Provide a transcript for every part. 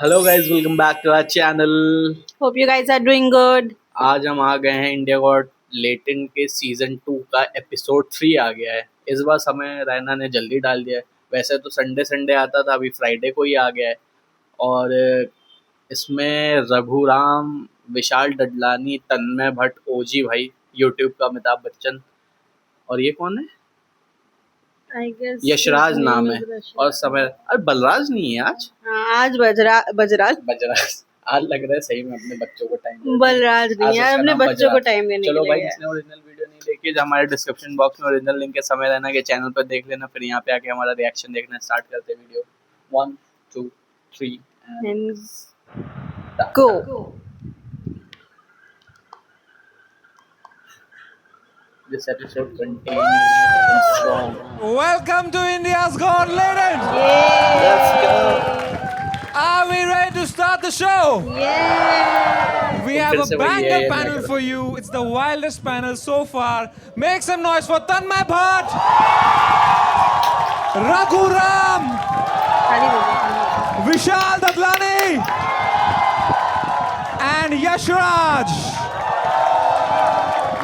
Hello guys, welcome back to our channel. Hope you guys are doing good. आज हम आ गए हैं India got latent के season 2 का एपिसोड 3 आ गया है। इस बार समय रैना ने जल्दी डाल दिया है। वैसे तो संडे संडे आता था, अभी फ्राइडे को ही आ गया है। और इसमें रघुराम, विशाल डडलानी, तन्मय भट्ट, ओजी भाई, यूट्यूब का अमिताभ बच्चन, और ये कौन है? I guess Yashraj his name नाम है। is Rashid. और समय अरे बलराज नहीं है आज, हाँ, आज बजराज बजराज। आज लग रहा है सही में अपने बच्चों को टाइम बलराज नहीं आज यार, उसका अपने नाम बच्चों को बजराज। टाइम देने चलो के भाई, लिए जिसने ओरिजिनल वीडियो नहीं देखी, जो हमारे डिस्क्रिप्शन बॉक्स में ओरिजिनल लिंक है, समय रहना के चैनल पर देख लेना। फिर यहाँ पे आके हमारा रिएक्शन देखना स्टार्ट करते video. 1 2 3 and go. This episode contains song. Welcome to India's Got Legend! Let's go. Are we ready to start the show? Yeah. We have फिर a से वही banger है, panel ये for you. It's the wildest panel so far. Make some noise for Tanmay Bhatt, Raghu Ram, खाली बोलो, Vishal Dadlani, and Yash Raj.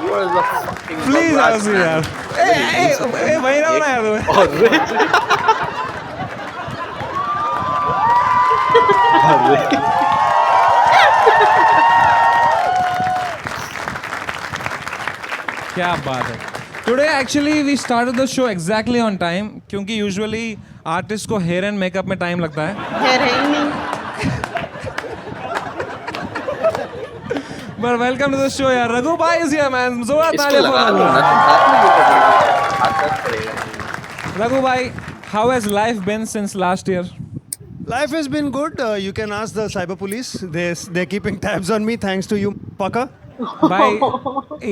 What is the fucking Please Bajraj have a seat, man? yaar. Hey, वही रहो ना यार तुम्हें. अरे क्या बात है. Today actually we started the show exactly on time क्योंकि usually artist को hair and makeup में time लगता है. है ही नहीं. But welcome to the show यार. Raghu bhai is here man. जोरदार इसको तालियां लगा for लो Raghu. ना, हाथ में क्यों पकड़? हाथ दर्द करेगा। Raghu bhai, how has life been since last year? Life has been good. You can ask the cyber police. They're keeping tabs on me thanks to you, Paka. Bhai,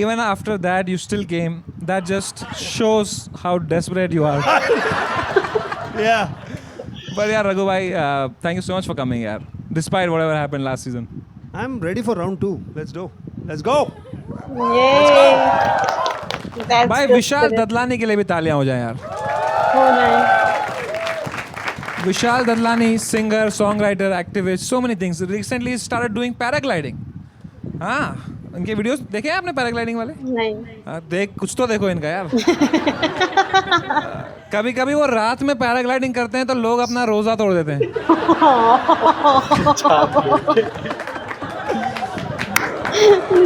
even after that you still came. That just shows how desperate you are. Yeah. But yeah, Raghu bhai, thank you so much for coming yaar. Despite whatever happened last season. I'm ready for round 2. Let's go. Let's go. Yay. That's Bhai, the Vishal spirit. Dadlani के लिए भी तालियां हो जाए यार. हो नहीं. Vishal Dadlani, singer, songwriter, activist, so many things. Recently he started doing paragliding. हाँ, इनके वीडियोस देखे हैं आपने पैराग्लाइडिंग वाले? नहीं. हाँ, देख कुछ तो देखो इनका यार. कभी कभी वो रात में पैराग्लाइडिंग करते हैं तो लोग अपना रोजा तोड़ देते हैं.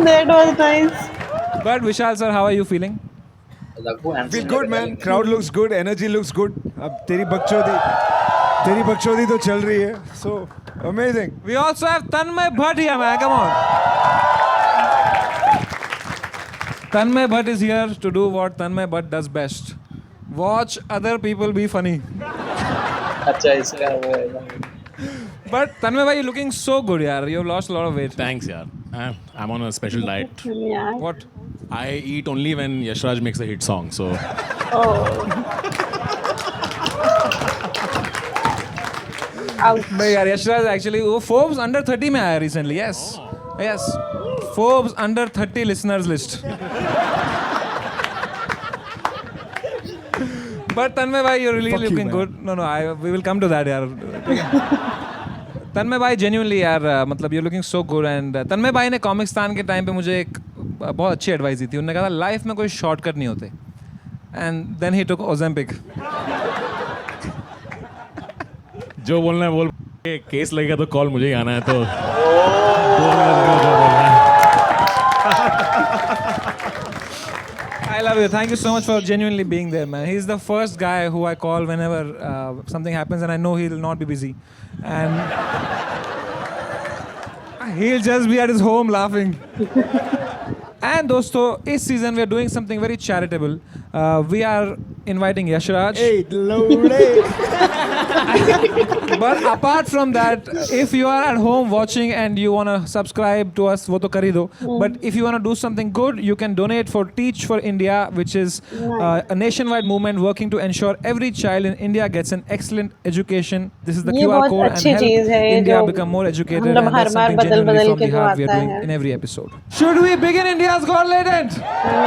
That was nice. But Vishal sir, how are you feeling? Raghu Feel handsome good लग रहा man. है। Crowd looks good. Energy looks good. अब तेरी बकचोदी तो चल रही है. So amazing. We also have Tanmay Bhatt here, man. Come on. Tanmay Bhatt is here to do what Tanmay Bhatt does best. Watch other people be funny. अच्छा इसका वो है। But Tanmay bhai, you're looking so good, yaar. You've lost a lot of weight. Thanks, yaar. I'm on a special diet. Yeah. What? I eat only when Yashraj makes a hit song. So Oh. Ouch. नहीं यार, Yashraj actually वो Forbes under 30 में आया recently. Yes. Yes. Forbes under 30 listeners list. But Tanmay bhai, you're really Fuck you, looking man. good. No, we will come to that, यार. तन्मय भाई genuinely यार, मतलब you're looking so good and तन्मय भाई ने कॉमिक्सतान के time पे मुझे एक बहुत अच्छी एडवाइस दी थी. उन्होंने कहा था लाइफ में कोई शॉर्टकट नहीं होते. And then he took Ozempic. जो बोलना है बोल. केस लगेगा तो कॉल मुझे ही आना है तो. बोलना है जो बोलना है. I love you. Thank you so much for genuinely being there, man. He's the first guy who I call whenever something happens and I know he'll not be busy. And he'll just be at his home laughing. And दोस्तों, इस season we are doing something very charitable. We are inviting Yashraj. Hey, loaded. But apart from that, if you are at home watching and you want to subscribe to us, वो तो कर ही दो. But if you want to do something good, you can donate for Teach for India, which is a nationwide movement working to ensure every child in India gets an excellent education. This is the ये QR बहुत code and अच्छी चीज़ है, help ये India जो become more educated. हम लोग And that's her bar something बदल genuinely बदल from के the जो heart we are आता doing है. in every episode. Should we begin India's Got Legend?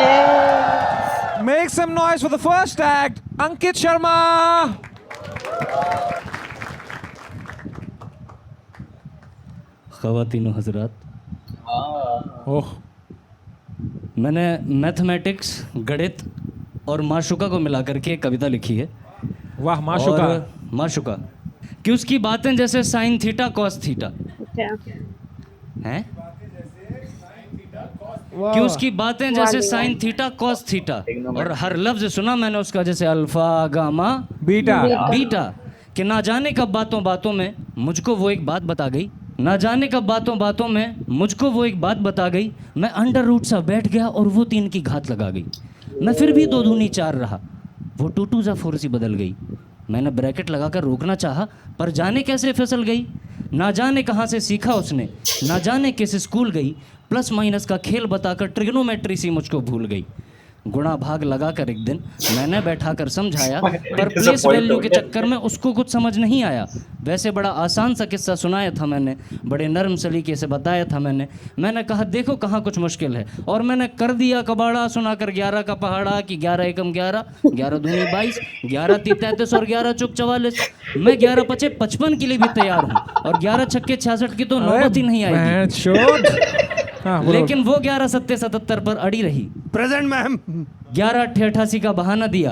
Yeah. Make some noise for the first act, Ankit Sharma. ख़वातीनो हज़रात, ओह, मैंने mathematics, गणित और माशुका को मिलाकर के एक कविता लिखी है। वाह माशुका। और माशुका कि उसकी बातें जैसे साइन थीटा कॉस थीटा अच्छा हैं, कि उसकी बातें जैसे साइन थीटा कॉस थीटा, और हर लफ्ज सुना मैंने उसका जैसे अल्फा गामा बीटा। बीटा, कि ना जाने कब बातों बातों में मुझको वो एक बात बता गई, ना जाने कब बातों बातों में मुझको वो एक बात बता गई, मैं अंडर रूट सा बैठ गया और वो 3 की घात लगा गई, मैं फिर भी 2 दूनी 4 रहा, वो 2 2 जा 4 सी बदल गई, मैंने ब्रैकेट लगाकर रोकना चाहा पर जाने कैसे फिसल गई, ना जाने कहाँ से सीखा उसने, ना जाने किस स्कूल गई, प्लस माइनस का खेल बताकर ट्रिग्नोमेट्री सी मुझको भूल गई, गुणा भाग लगाकर एक दिन मैंने बैठाकर समझाया पर प्लेस वैल्यू के चक्कर में उसको कुछ समझ नहीं आया, वैसे बड़ा आसान सा किस्सा सुनाया था मैंने, बड़े नरम सलीके से बताया था मैंने कहा देखो कहाँ कुछ मुश्किल है, और मैंने कर दिया कबाड़ा सुनाकर 11 का पहाड़ा कि 11 एकम 11, 11 दूनी 22, 11 ती 33 और 11 चौक 44, मैं 11 पचे 55 के लिए भी तैयार हूँ, और 11 छक्के 66 की तो नौबत ही नहीं आएगी, लेकिन वो 11 सत्ते 77 पर अड़ी रही। Present ma'am. 11 अट्ठे 88 का बहाना दिया,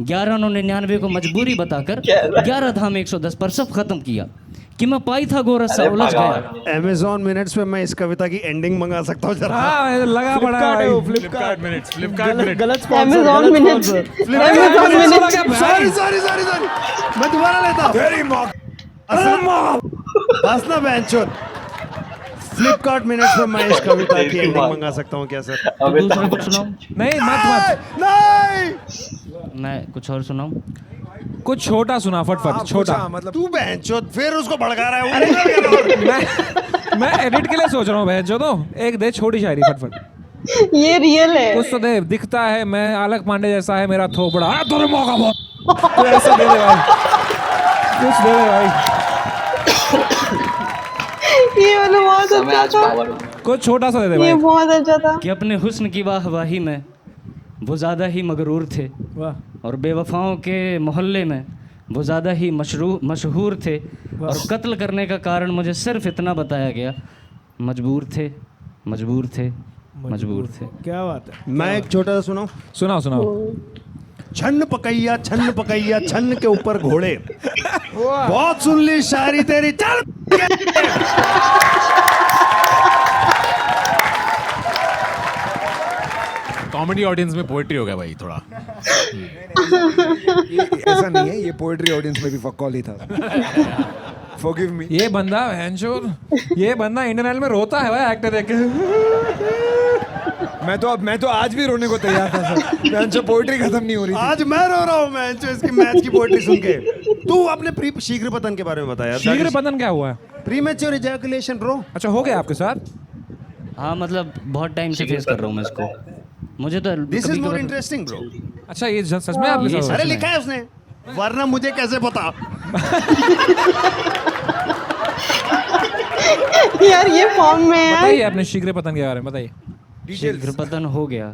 11 99 को मजबूरी बताकर 11 धाम 110 पर सब खत्म किया, कि मैं पाई था गोरस सा उलझ गया। Amazon मिनट्स में मैं इस कविता की एंडिंग मंगा सकता हूँ जरा। हाँ लगा पड़ा है। Flipkart minutes, Flipkart minutes. गलत Amazon minutes, Amazon minutes. Sorry मैं दोबारा लेता हूँ। वेरी मॉक हंसना बेंचोद। फ्लिपकार्ट मिनट्स में मैं इस कविता की एंडिंग मंगा सकता हूँ क्या सर? दूसरा कुछ सुनाऊं? नहीं मत नहीं मैं कुछ और सुनाऊं? कुछ छोटा सुना फटफट छोटा। मतलब तू बेंचोद फिर उसको भड़का रहा है। मैं एडिट के लिए सोच रहा हूँ बहन जो तो एक दे छोटी शायरी फटफट। ये रियल है। कुछ तो दे, दिखता है मैं आलक पांडे जैसा है मेरा थोपड़ा, तेरे मौका बहुत तो ऐसा दे दे भाई, कुछ दे दे भाई। ये वाला बहुत अच्छा था, कुछ छोटा सा दे दे ये भाई। बहुत अच्छा था। कि अपने हुस्न की वाहवाही में वो ज़्यादा ही मगरूर थे, वाह और बेवफाओं के मोहल्ले में वो ज़्यादा ही मशहूर थे, और कत्ल करने का कारण मुझे सिर्फ इतना बताया गया, मजबूर थे मजबूर थे मजबूर थे। क्या बात है। मैं एक छोटा सा सुनाऊं। सुनाओ। छन्न पकैया छन्न के ऊपर घोड़े, बहुत सुन ली शायरी तेरी, चल। कॉमेडी ऑडियंस में पोएट्री हो गया भाई थोड़ा। ये ऐसा नहीं है, ये पोएट्री ऑडियंस में भी फकौल ही था। Forgive me. ये बंदा इंडियन आइडल में रोता है भाई एक्टर देख के। मैं तो आज भी रोने को तैयार था सर। मैं जो पोएट्री खत्म नहीं हो रही थी। आज मैं रो रहा हूँ मैं जो इसकी मैच की पोएट्री सुन के। तू अपने शीघ्र पतन के बारे में बताया। शीघ्र पतन क्या हुआ है? Premature ejaculation bro. अच्छा हो गया आपके साथ? हाँ मतलब बहुत टाइम से फेस कर रहा हूँ मैं इसको, मुझे तो this is more interesting bro. अच्छा ये सच में आपके साथ? अरे लिखा है उसने, वरना मुझे कैसे पता। यार ये फॉर्म में है। बताइए अपने शीघ्र पतन के बारे में बताइए। शीघ्र पतन हो गया।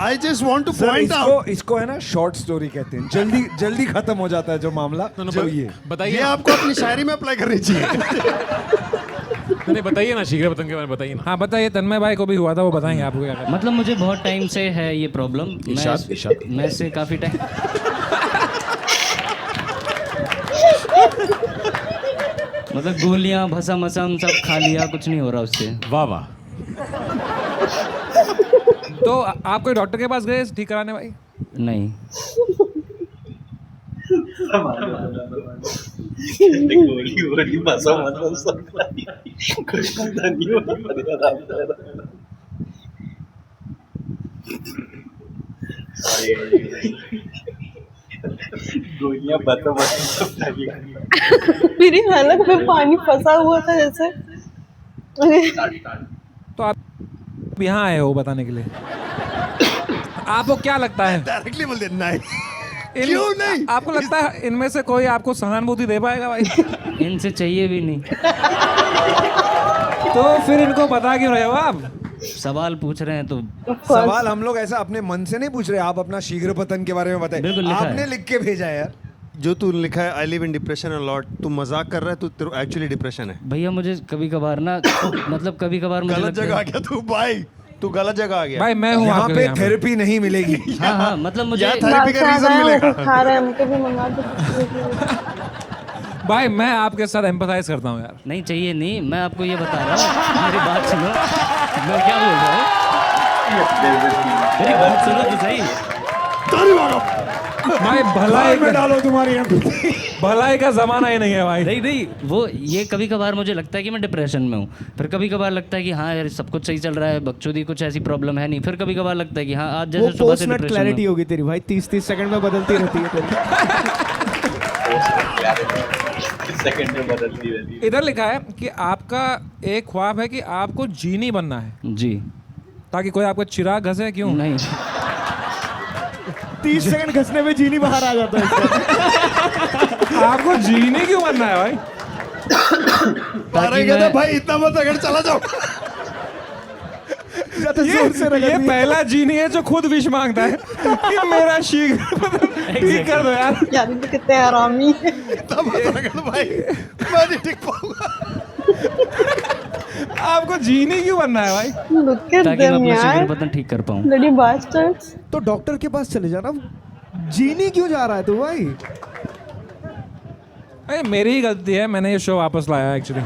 I just want to point out. इसको है ना शॉर्ट स्टोरी कहते हैं, जल्दी खत्म हो जाता है जो मामला। जो ये बताइए, ये आपको अपनी शायरी में अप्लाई करनी चाहिए। नहीं बताइए ना शीघ्र पतन के बारे में बताइए ना। हाँ बताइए, तन्मय भाई को भी हुआ था, वो बताएंगे आपको क्या करना। मतलब मुझे बहुत टाइम से है ये प्रॉब्लम, मैं इससे काफ़ी टाइम मतलब गोलियां भसम असम सब खा लिया, कुछ नहीं हो रहा उससे। वाह वाह। तो आप कोई डॉक्टर के पास गए ठीक कराने भाई? नहीं। मेरी हलक में पानी फंसा हुआ था जैसे। तो आप यहाँ आए हो बताने के लिए, आपको क्या लगता है? डायरेक्टली बोल दे नहीं। क्यों नहीं? आपको लगता है इनमें से कोई आपको सहानुभूति दे पाएगा भाई? इनसे चाहिए भी नहीं। तो फिर इनको बता क्यों रहे हो आप? सवाल पूछ रहे हैं तो सवाल हम लोग ऐसा अपने मन से नहीं पूछ रहे, आप अपना शीघ्र पतन के बारे में बताएं। बिल्कुल लिखा आपने है। लिख के भेजा है यार। जो तू लिखा है I live in depression a lot, तू मजाक कर रहा है, तू तेरे एक्चुअली डिप्रेशन है? भैया मुझे कभी कभार ना मतलब कभी कभार मुझे गलत लगता जगह आ है गया तू भाई, तू गलत जगह आ गया भाई मैं हूँ यहाँ आपके पे लिए यहाँ पे। थेरेपी नहीं मिलेगी। हाँ हाँ मतलब मुझे यहाँ थेरेपी का रीजन मिलेगा। खा रहे हैं, हमको भी मंगा दो। भाई मैं आपके साथ एम्पैथाइज करता हूँ यार। नहीं चाहिए नहीं, मैं आपको ये बता रहा हूँ, मेरी बात सुनो, मैं क्या बोल रहा हूँ, मेरी बात सुनो तो सही। भाई भलाई में डालो तुम्हारी भलाई का जमाना ही नहीं है भाई। नहीं नहीं, वो ये कभी कभार मुझे लगता है कि मैं डिप्रेशन में हूँ, फिर कभी कभार लगता है कि हाँ यार सब कुछ सही चल रहा है, बकचोदी कुछ ऐसी प्रॉब्लम है नहीं, फिर कभी कभार लगता है कि हाँ आज वो जैसे सुबह पोस्ट से नट डिप्रेशन क्लैरिटी में होगी तेरी भाई, 30-30 सेकंड में बदलती रहती है तेरी। सेकंड में बदलती रहती है। इधर लिखा है कि आपका एक ख्वाब है कि आपको जीनी बनना है हूँ। जी ताकि कोई आपको चिराग घसे। क्यों? नहीं 30 सेकंड घसने में जीनी बाहर आ जाता है इसका। आपको जीनी क्यों बनना है भाई? ताकि कहता मैं भाई इतना मत अगर चला जाओ। ज्यादा जोर से रगड़ ये दिया। पहला जीनी है जो खुद विश मांगता है कि मेरा शीघ्र ठीक कर दो यार। यार ये तो कितने हरामी है। इतना मत अगर भाई, मैं नहीं टिक पाऊंगा। आपको जीनी क्यों बनना है भाई? Look at ताकि मैं them अपना शीघ्र यार, पतन ठीक कर पाऊँ। bloody bastards। तो डॉक्टर के पास चले जाना, जीनी क्यों जा रहा है तू भाई? अरे मेरी ही गलती है, मैंने ये शो वापस लाया एक्चुअली।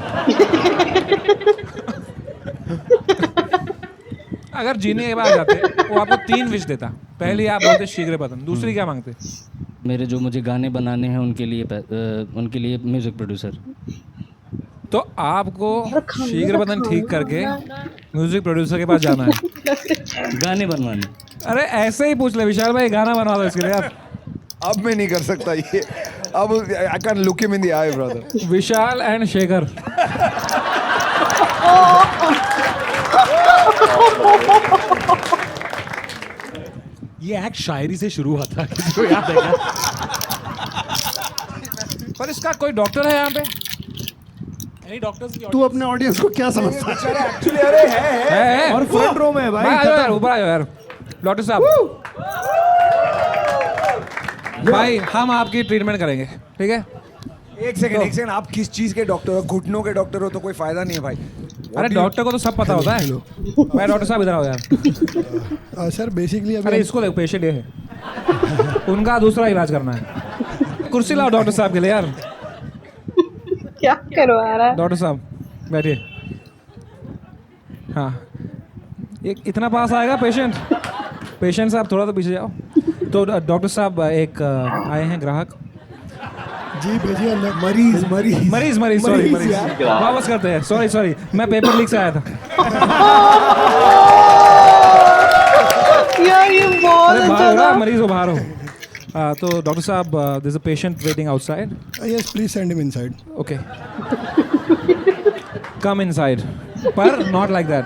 अगर जीने के बाद आ जाते वो आपको 3 विश देता। पहली आप बोलते शीघ्र पतन, दूसरी क्या मांगते? मेरे जो मुझे गाने बनाने हैं उनके लिए म्यूजिक प्रोड्यूसर। तो आपको शीघ्र पतन ठीक करके म्यूजिक प्रोड्यूसर के पास जाना है। गाने बनवाने। अरे ऐसे ही पूछ ले विशाल भाई, गाना बनवा दो इसके लिए यार। अब मैं नहीं कर सकता ये, अब I can look him in the I brother. Vishal and Shekhar. ये एक्ट शायरी से शुरू हुआ था, किसी को याद है क्या? पर इसका कोई डॉक्टर है यहाँ पे? तू अपने ऑडियंस को क्या समझता है? एक्चुअली अरे है। और और फ्रंट रो में है भाई। आ जाओ यार, ऊपर आ जाओ यार डॉक्टर साहब। भाई हम आपकी ट्रीटमेंट करेंगे, ठीक है? एक सेकंड, आप किस चीज के डॉक्टर हो? घुटनों के डॉक्टर हो तो कोई फायदा नहीं है भाई। अरे डॉक्टर को तो सब पता होता है। भाई डॉक्टर साहब इधर आओ यार। सर बेसिकली अरे इसको देखो, पेशेंट ये है, उनका दूसरा इलाज करना है। कुर्सी लाओ डॉक्टर साहब के लिए यार। क्या करवा रहा है? डॉक्टर साहब बैठिए। हाँ एक इतना पास आएगा पेशेंट। पेशेंट साहब थोड़ा तो पीछे जाओ। तो डॉक्टर साहब एक आए हैं ग्राहक। जी भेजिए अंदर। मरीज मरीज सॉरी वापस करते हैं। सॉरी मैं पेपर लीक से आया था। यार ये बहुत अरे अच्छा बाहर हो था। ना, मरीज हो बाहर हो। तो डॉक्टर साहब there is a patient waiting outside. Yes please send him inside. Okay come inside, पर नॉट लाइक दैट।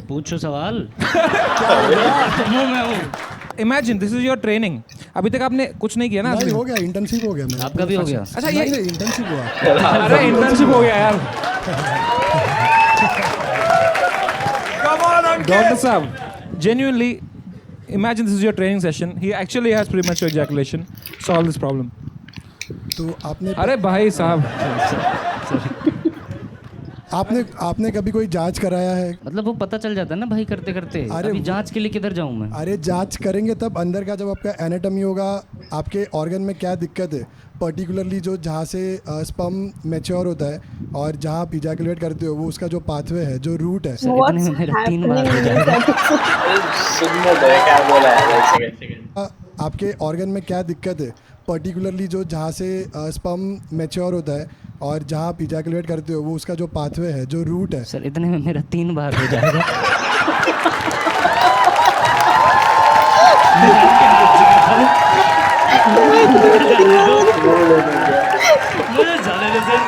पूछो सवाल। Imagine this is your training. अभी तक आपने कुछ नहीं किया ना? नहीं हो गया, इंटर्नशिप हो गया मेरा। आपका भी हो गया? अच्छा ये नहीं इंटर्नशिप हुआ। अरे इंटर्नशिप हो गया यार। डॉक्टर साहब genuinely imagine this is your training session. He actually has premature ejaculation. Solve this problem. तो आपने अरे भाई साहब, आपने कभी कोई जांच कराया है? मतलब वो पता चल जाता है ना भाई करते करते। अरे अभी जांच के लिए किधर जाऊं मैं? अरे जांच करेंगे तब अंदर का, जब आपका एनाटॉमी होगा, आपके ऑर्गन में क्या दिक्कत है, पर्टिकुलरली जो जहाँ से स्पर्म मैच्योर होता है और जहाँ आप इजैकुलेट करते हो, वो उसका जो पाथवे है, जो रूट है। इतने में मेरा 3 बार हो जाएगा। सुनने दो क्या बोला है। सेकंड आपके ऑर्गन में क्या दिक्कत है, पर्टिकुलरली जो जहाँ से स्पर्म मैच्योर होता है और जहाँ आप इजैकुलेट करते हो, वो उसका जो पाथवे है, जो रूट है। सर इतने में मेरा 3 बार हो जाएगा। मुझे जाने दो सर।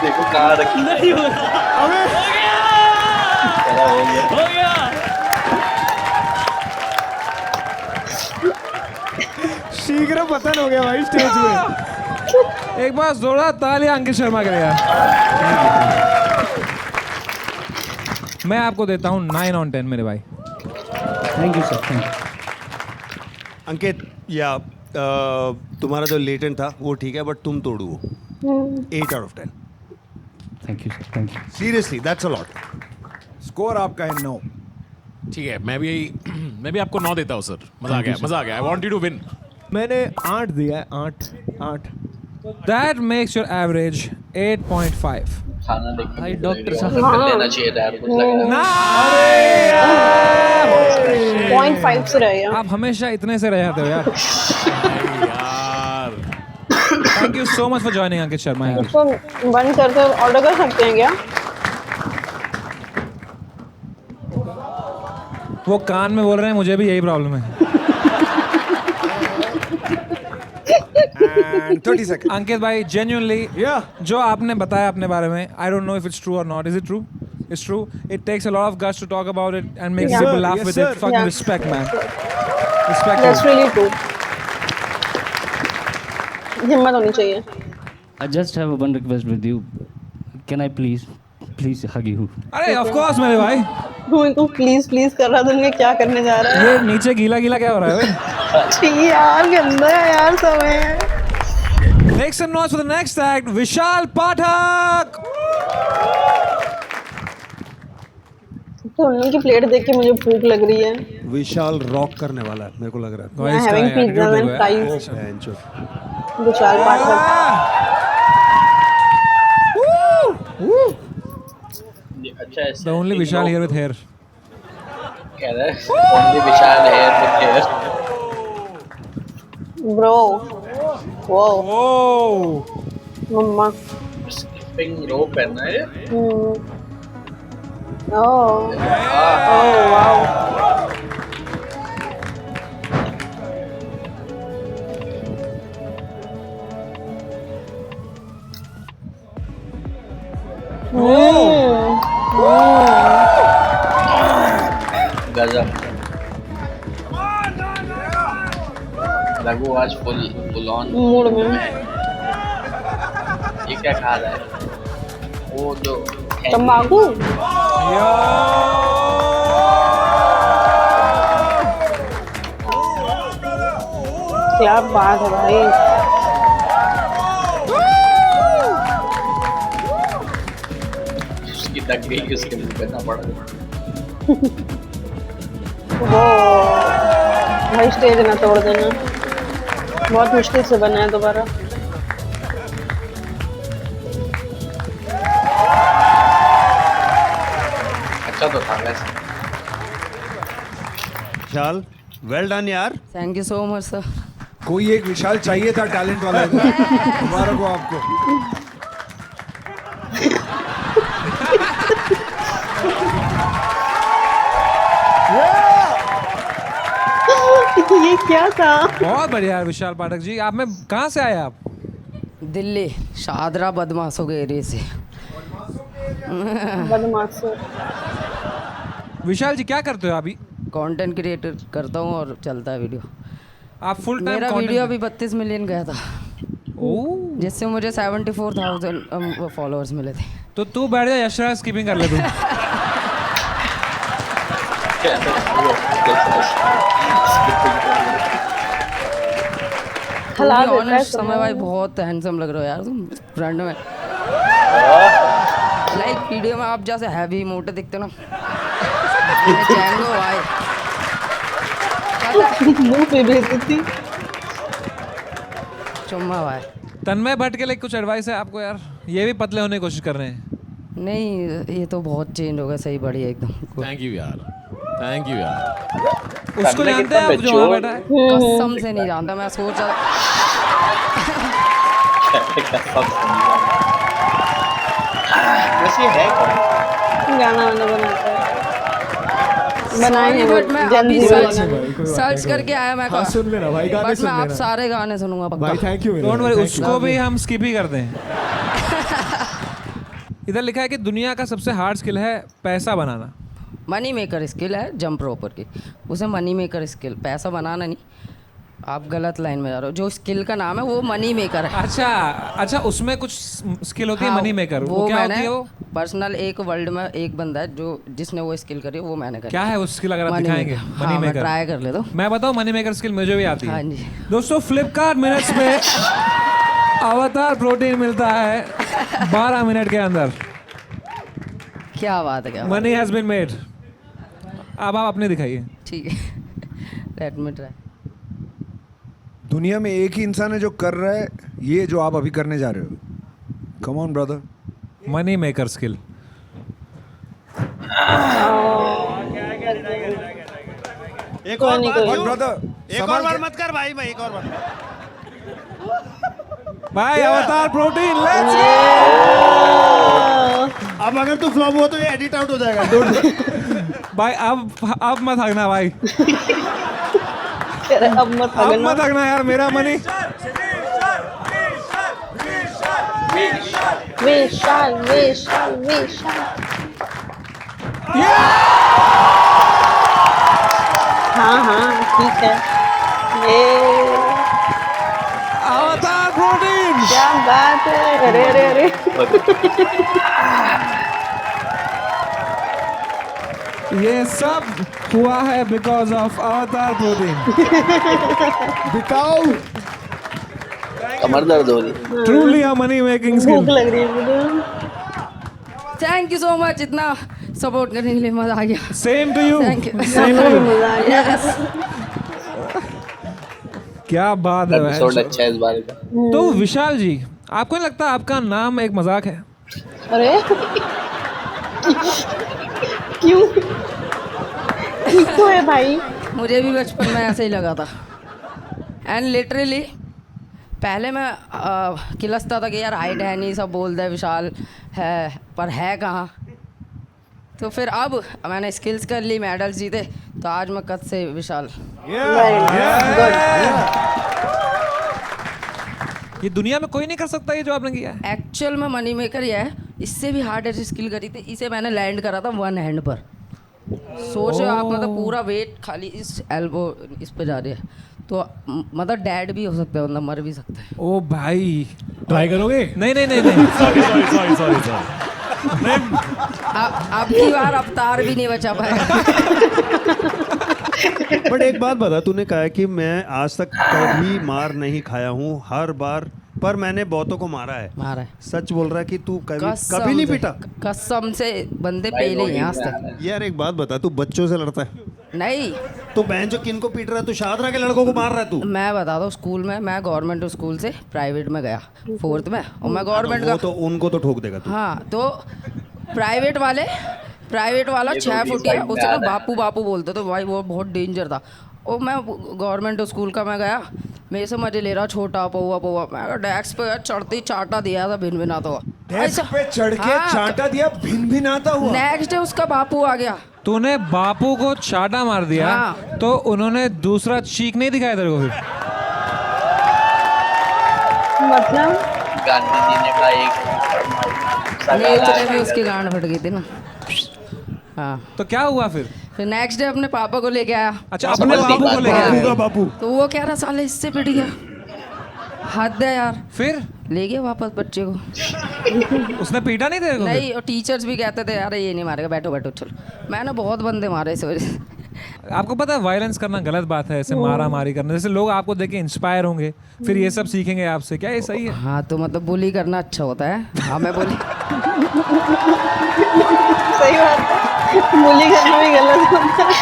देखो कहाँ रखी। नहीं हो रहा। हो गया। शीघ्र पतन हो गया भाई स्टेज में। एक बार जोरदार तालियां अंकित शर्मा के लिए यार। मैं आपको देता हूँ 9 on 10 मेरे भाई। Thank you sir, thank you. Ankit या तुम्हारा जो लेटेंट था वो ठीक है, बट तुम तोड़ू वो 8 out of 10। Thank you sir, thank you. Seriously that's a lot. Score आपका है 9। ठीक है, मैं भी आपको 9 देता हूँ सर। मजा आ गया। I want you to win. मैंने 8 दिया है, 8। That makes your average 8.5. खाना देख के भाई, मुझे डॉक्टर लग रहा है साहब। कर लेना चाहिए था यार, कुछ लग रहा है। 0.5 से रहे यार। आप हमेशा इतने से रह जाते हो यार। यार thank you so much for joining Ankit Sharma यार। इसको बंद करके ऑर्डर कर सकते हैं क्या? वो कान में बोल रहे हैं, मुझे भी यही प्रॉब्लम है। And 30 seconds. अंकित भाई genuinely Yeah. जो आपने बताया अपने बारे में, I don't know if it's true or not. Is it true? It's true. It takes a lot of guts to talk about it and make Yeah. people Sir, laugh yes, with sir. it. Fucking Yeah. respect, man. Respect. That's you. really true. हिम्मत होनी चाहिए। I just have one request with you. Can I please hug you? अरे of course मेरे भाई। तू please please कर रहा था, तुमने क्या करने जा रहा है? ये नीचे गीला गीला क्या हो रहा है भाई? छी यार, गंदा है यार समय। Make some noise for the next act, Vishal Pathak. तो उन की प्लेट देख के मुझे भूख लग रही है। विशाल रॉक करने वाला है, मेरे को लग रहा मैं हैविंग पिज़्ज़ा एंड फ्राइज। है। विशाल पाठक। अच्छा ऐसे The only Vishal here with hair. कह रहा है only Vishal here with here. Bro वो Oh. मम्मा। स्किपिंग रोप है ना ये। Oh wow. गजब। रघु आज फुल ऑन मूड में। ये क्या खा रहा है? वो जो तंबाकू। क्या बात है भाई। उसकी तक गई, उसके मुंह पे ना पड़ गया। वो भाई स्टेज ना तोड़ देना, बहुत मुश्किल से बना है दोबारा। अच्छा तो था वैसे। विशाल वेल डन यार। Thank you so much sir. कोई एक विशाल चाहिए था टैलेंट वाला। हमारा को आपको। ये क्या था? बहुत बढ़िया विशाल पाठक जी। आप में कहाँ से आए आप? दिल्ली शादरा बदमाशों के एरिया से। बदमाश। विशाल जी क्या करते हो अभी? कंटेंट क्रिएटर करता हूँ और चलता है वीडियो। आप फुल टाइम मेरा वीडियो अभी 32 मिलियन गया था, ओह, जिससे मुझे 74,000 फॉलोअर्स मिले थे। तो तू बैठ जा, यशराज स्किपिंग कर ले तू। खिला देता है ऑनेस्ट समय। समय भाई बहुत हैंडसम लग रहे हो यार तुम फ्रंट में। लाइक वीडियो में आप जैसे हैवी मोटे दिखते हो ना, चैंगो भाई। मुंह पे भेजती थी। चुम्मा भाई। तन्मय भट्ट के लिए कुछ एडवाइस है आपको यार? ये भी पतले होने की कोशिश कर रहे हैं। नहीं ये तो बहुत चेंज हो गया, सही बढ़िया एकदम। थैंक यू यार, थैंक यू यार। उसको जानते हैं आप जो वहाँ बैठा है? कसम से नहीं जानता, मैं सोच रहा वैसे ये है कौन? गाना वाना बनाता है। बनाएंगे बट मैं जल्दी अभी बनाएंगे। सर्च करके आया मैं। हाँ सुन लेना भाई, गाने बट सुन मैं आप लेना सारे गाने सुनूंगा भाई। पक्का। Thank you. डोंट वरी, उसको भी हम स्किप ही करते हैं। इधर लिखा है कि दुनिया का सबसे हार्ड स्किल है पैसा बनाना। मनी मेकर स्किल है जंप रोपर की, उसे मनी मेकर स्किल, पैसा बनाना नहीं। आप गलत लाइन में जा रहे हो। जो स्किल का नाम है वो मनी मेकर है। अच्छा अच्छा, उसमें कुछ स्किल होती है हाँ, मनी मेकर, वो क्या होती है वो? पर्सनल एक वर्ल्ड में एक बंदा है जो जिसने वो स्किल करी, वो मैंने करी। क्या है वो स्किल, अगर आप Money दिखाएंगे? maker। मनी हाँ, मैं मेकर ट्राई कर ले दो। मैं बताऊं, मनी मेकर स्किल मुझे भी आती है। हाँ जी। दोस्तों, फ्लिपकार्ट मिनट्स में अवतार प्रोटीन मिलता है 12 मिनट के अंदर। क्या बात है, क्या मनी हैज बीन मेड। अब आप अपने दिखाइए। ठीक है, लेट मी ट्राई। दुनिया में एक ही इंसान है जो कर रहा है ये जो आप अभी करने जा रहे हो। Come on brother. Money maker skill. एक और बार ब्रदर, एक और बार मत कर भाई, एक और बार। भाई अवतार प्रोटीन, लेट्स अब अगर तू फ्लॉप हुआ तो ये एडिट आउट हो जाएगा। भाई अब मत हगना भाई, अब मत हगना यार, मेरा मनी। विशाल विशाल विशाल। हाँ हाँ ठीक है। ये अवतार प्रोटीन, क्या बात है। अरे अरे अरे ये सब हुआ है बिकॉज ऑफ अवतार प्रोटीन। बिकाऊ कमर दर्द हो रही। ट्रूली अ मनी मेकिंग भूख स्किल। लग रही है मुझे। थैंक यू सो मच, इतना सपोर्ट करने के लिए, मजा आ गया। Same to you, Thank you. Same to you. मजा आ गया। क्या बात है एपिसोड भाई। अच्छा है इस बार का। तो विशाल जी, आपको नहीं लगता आपका नाम एक मजाक है? अरे क्यों? ठीक तो है भाई। मुझे भी बचपन में ऐसे ही लगा था। एंड लिटरली पहले मैं किलसता था कि यार हाइट है नहीं, सब बोलते हैं विशाल है, पर है कहाँ। तो फिर अब मैंने स्किल्स कर ली, मेडल्स जीते, तो आज मैं कद से विशाल। ये दुनिया में कोई नहीं कर सकता ये जो आपने किया है। एक्चुअल में मनी मेकर ही है, इससे भी हार्ड ऐसी स्किल करी थी। इसे मैंने लैंड करा था 1 हैंड पर। सोचो आप, मतलब पूरा वेट खाली इस एल्बो इस पे जा रही है, तो मतलब डैड भी हो सकता है, मतलब मर भी सकता है। ओ भाई, ट्राई करोगे? नहीं नहीं नहीं नहीं। सॉरी। अब की बार अवतार भी नहीं बचा पाएगा। बट एक बात बता, तूने कहा है कि मैं आज तक कभी मार नहीं खाया हूँ, हर बार, पर मैंने बहुतों को मारा है। मारा है। सच बोल रहा है कि तू कभी कसम नहीं से- पीटा? कसम से बंदे पहले ही हैं आज तक। यार एक बात बता, तू बच्चों से लड़ता है? नहीं, तो बहन जो किन को पीट रहा है? तू शादरा के लड़कों को मार रहा है तू? मैं बता दूं, स्कूल में मैं गवर्नमेंट स्कूल से प्राइवेट में गया 4th में, और मैं गवर्नमेंट वो का। तो उनको तो ठोक देगा तू। हाँ, तो प्राइवेट वाला 6 फुटिया, उसे ना बापू बापू बोलते, तो भाई वो बहुत डेंजर था। और मैं गवर्नमेंट स्कूल का मैं गया, मेरे से मजे ले रहा, छोटा पौवा मैं डेस्क पे चढ़ते ही चाटा दिया था, भिन भिनाता हुआ। डेस्क पे चढ़ के चाटा दिया, भिन भिनाता हुआ। नेक्स्ट डे उसका बापू आ गया। तूने बापू को चाटा मार दिया, हाँ। तो उन्होंने दूसरा चीख नहीं दिखाया तेरे को फिर? मतलब गांधी जी ने कहा एक नेक्स्ट डे उसकी गांड फट गई थी ना। हाँ, तो क्या हुआ फिर? फिर नेक्स्ट डे अपने पापा को लेके आया। अच्छा, अपने बापू को ले बापू गया। का बापू। तो वो कह रहा साले इससे पिट गया, हद है यार। फिर ले गया वापस बच्चे को। उसने पीटा नहीं तेरे को? नहीं, और टीचर्स भी कहते थे अरे ये नहीं मारेगा, बैठो बैठो चलो। मैंने बहुत बंदे मारे इस वजह से। आपको पता है वायलेंस करना गलत बात है, ऐसे मारा मारी करना। जैसे लोग आपको देख के इंस्पायर होंगे, फिर ये सब सीखेंगे आपसे, क्या ये सही है? हाँ, तो मतलब बुली करना अच्छा होता है। हाँ, मैं बोली। सही बात है, बुली करना भी गलत होता है।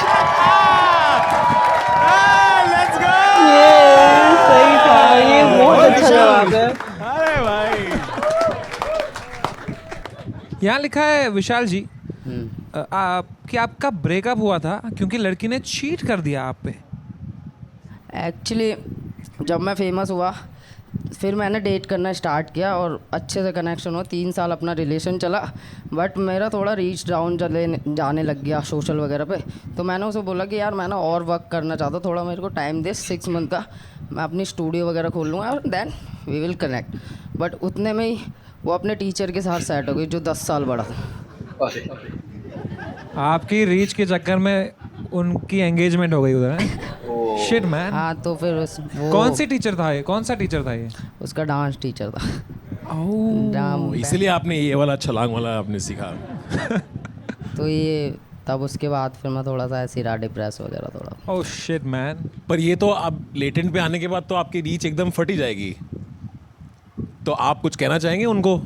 ये सही था, ये बहुत अच्छा जवाब है। अरे भाई, यहाँ लिखा है विशाल जी कि आपका ब्रेकअप हुआ था क्योंकि लड़की ने चीट कर दिया आप पे। एक्चुअली जब मैं फेमस हुआ, फिर मैंने डेट करना स्टार्ट किया और अच्छे से कनेक्शन हुआ। 3 साल अपना रिलेशन चला, बट मेरा थोड़ा रीच डाउन जाने लग गया सोशल वगैरह पे। तो मैंने उसे बोला कि यार मैं ना और वर्क करना चाहता, थोड़ा मेरे को टाइम दे, 6 मंथ का, मैं अपनी स्टूडियो वगैरह खोल लूँगा और then we will connect. But उतने में ही वो अपने टीचर के साथ सेट हो गई जो 10 साल बड़ा था। आपकी रीच के चक्कर में उनकी एंगेजमेंट हो गई उधर है? Shit man. हाँ तो फिर वो कौन सी टीचर था ये? कौन सा टीचर था ये? उसका डांस टीचर था। इसलिए आपने ये वाला छलांग वाला आपने सीखा। तो ये तब उसके बाद फिर मैं थोड़ा सा ऐसे रहा, डिप्रेस वगैरह थोड़ा। Oh shit man. पर ये तो अब लेटेंट पे आने के बाद तो आपकी रीच एकदम फटी जाएगी, तो आप कुछ कहना चाहेंगे उनको?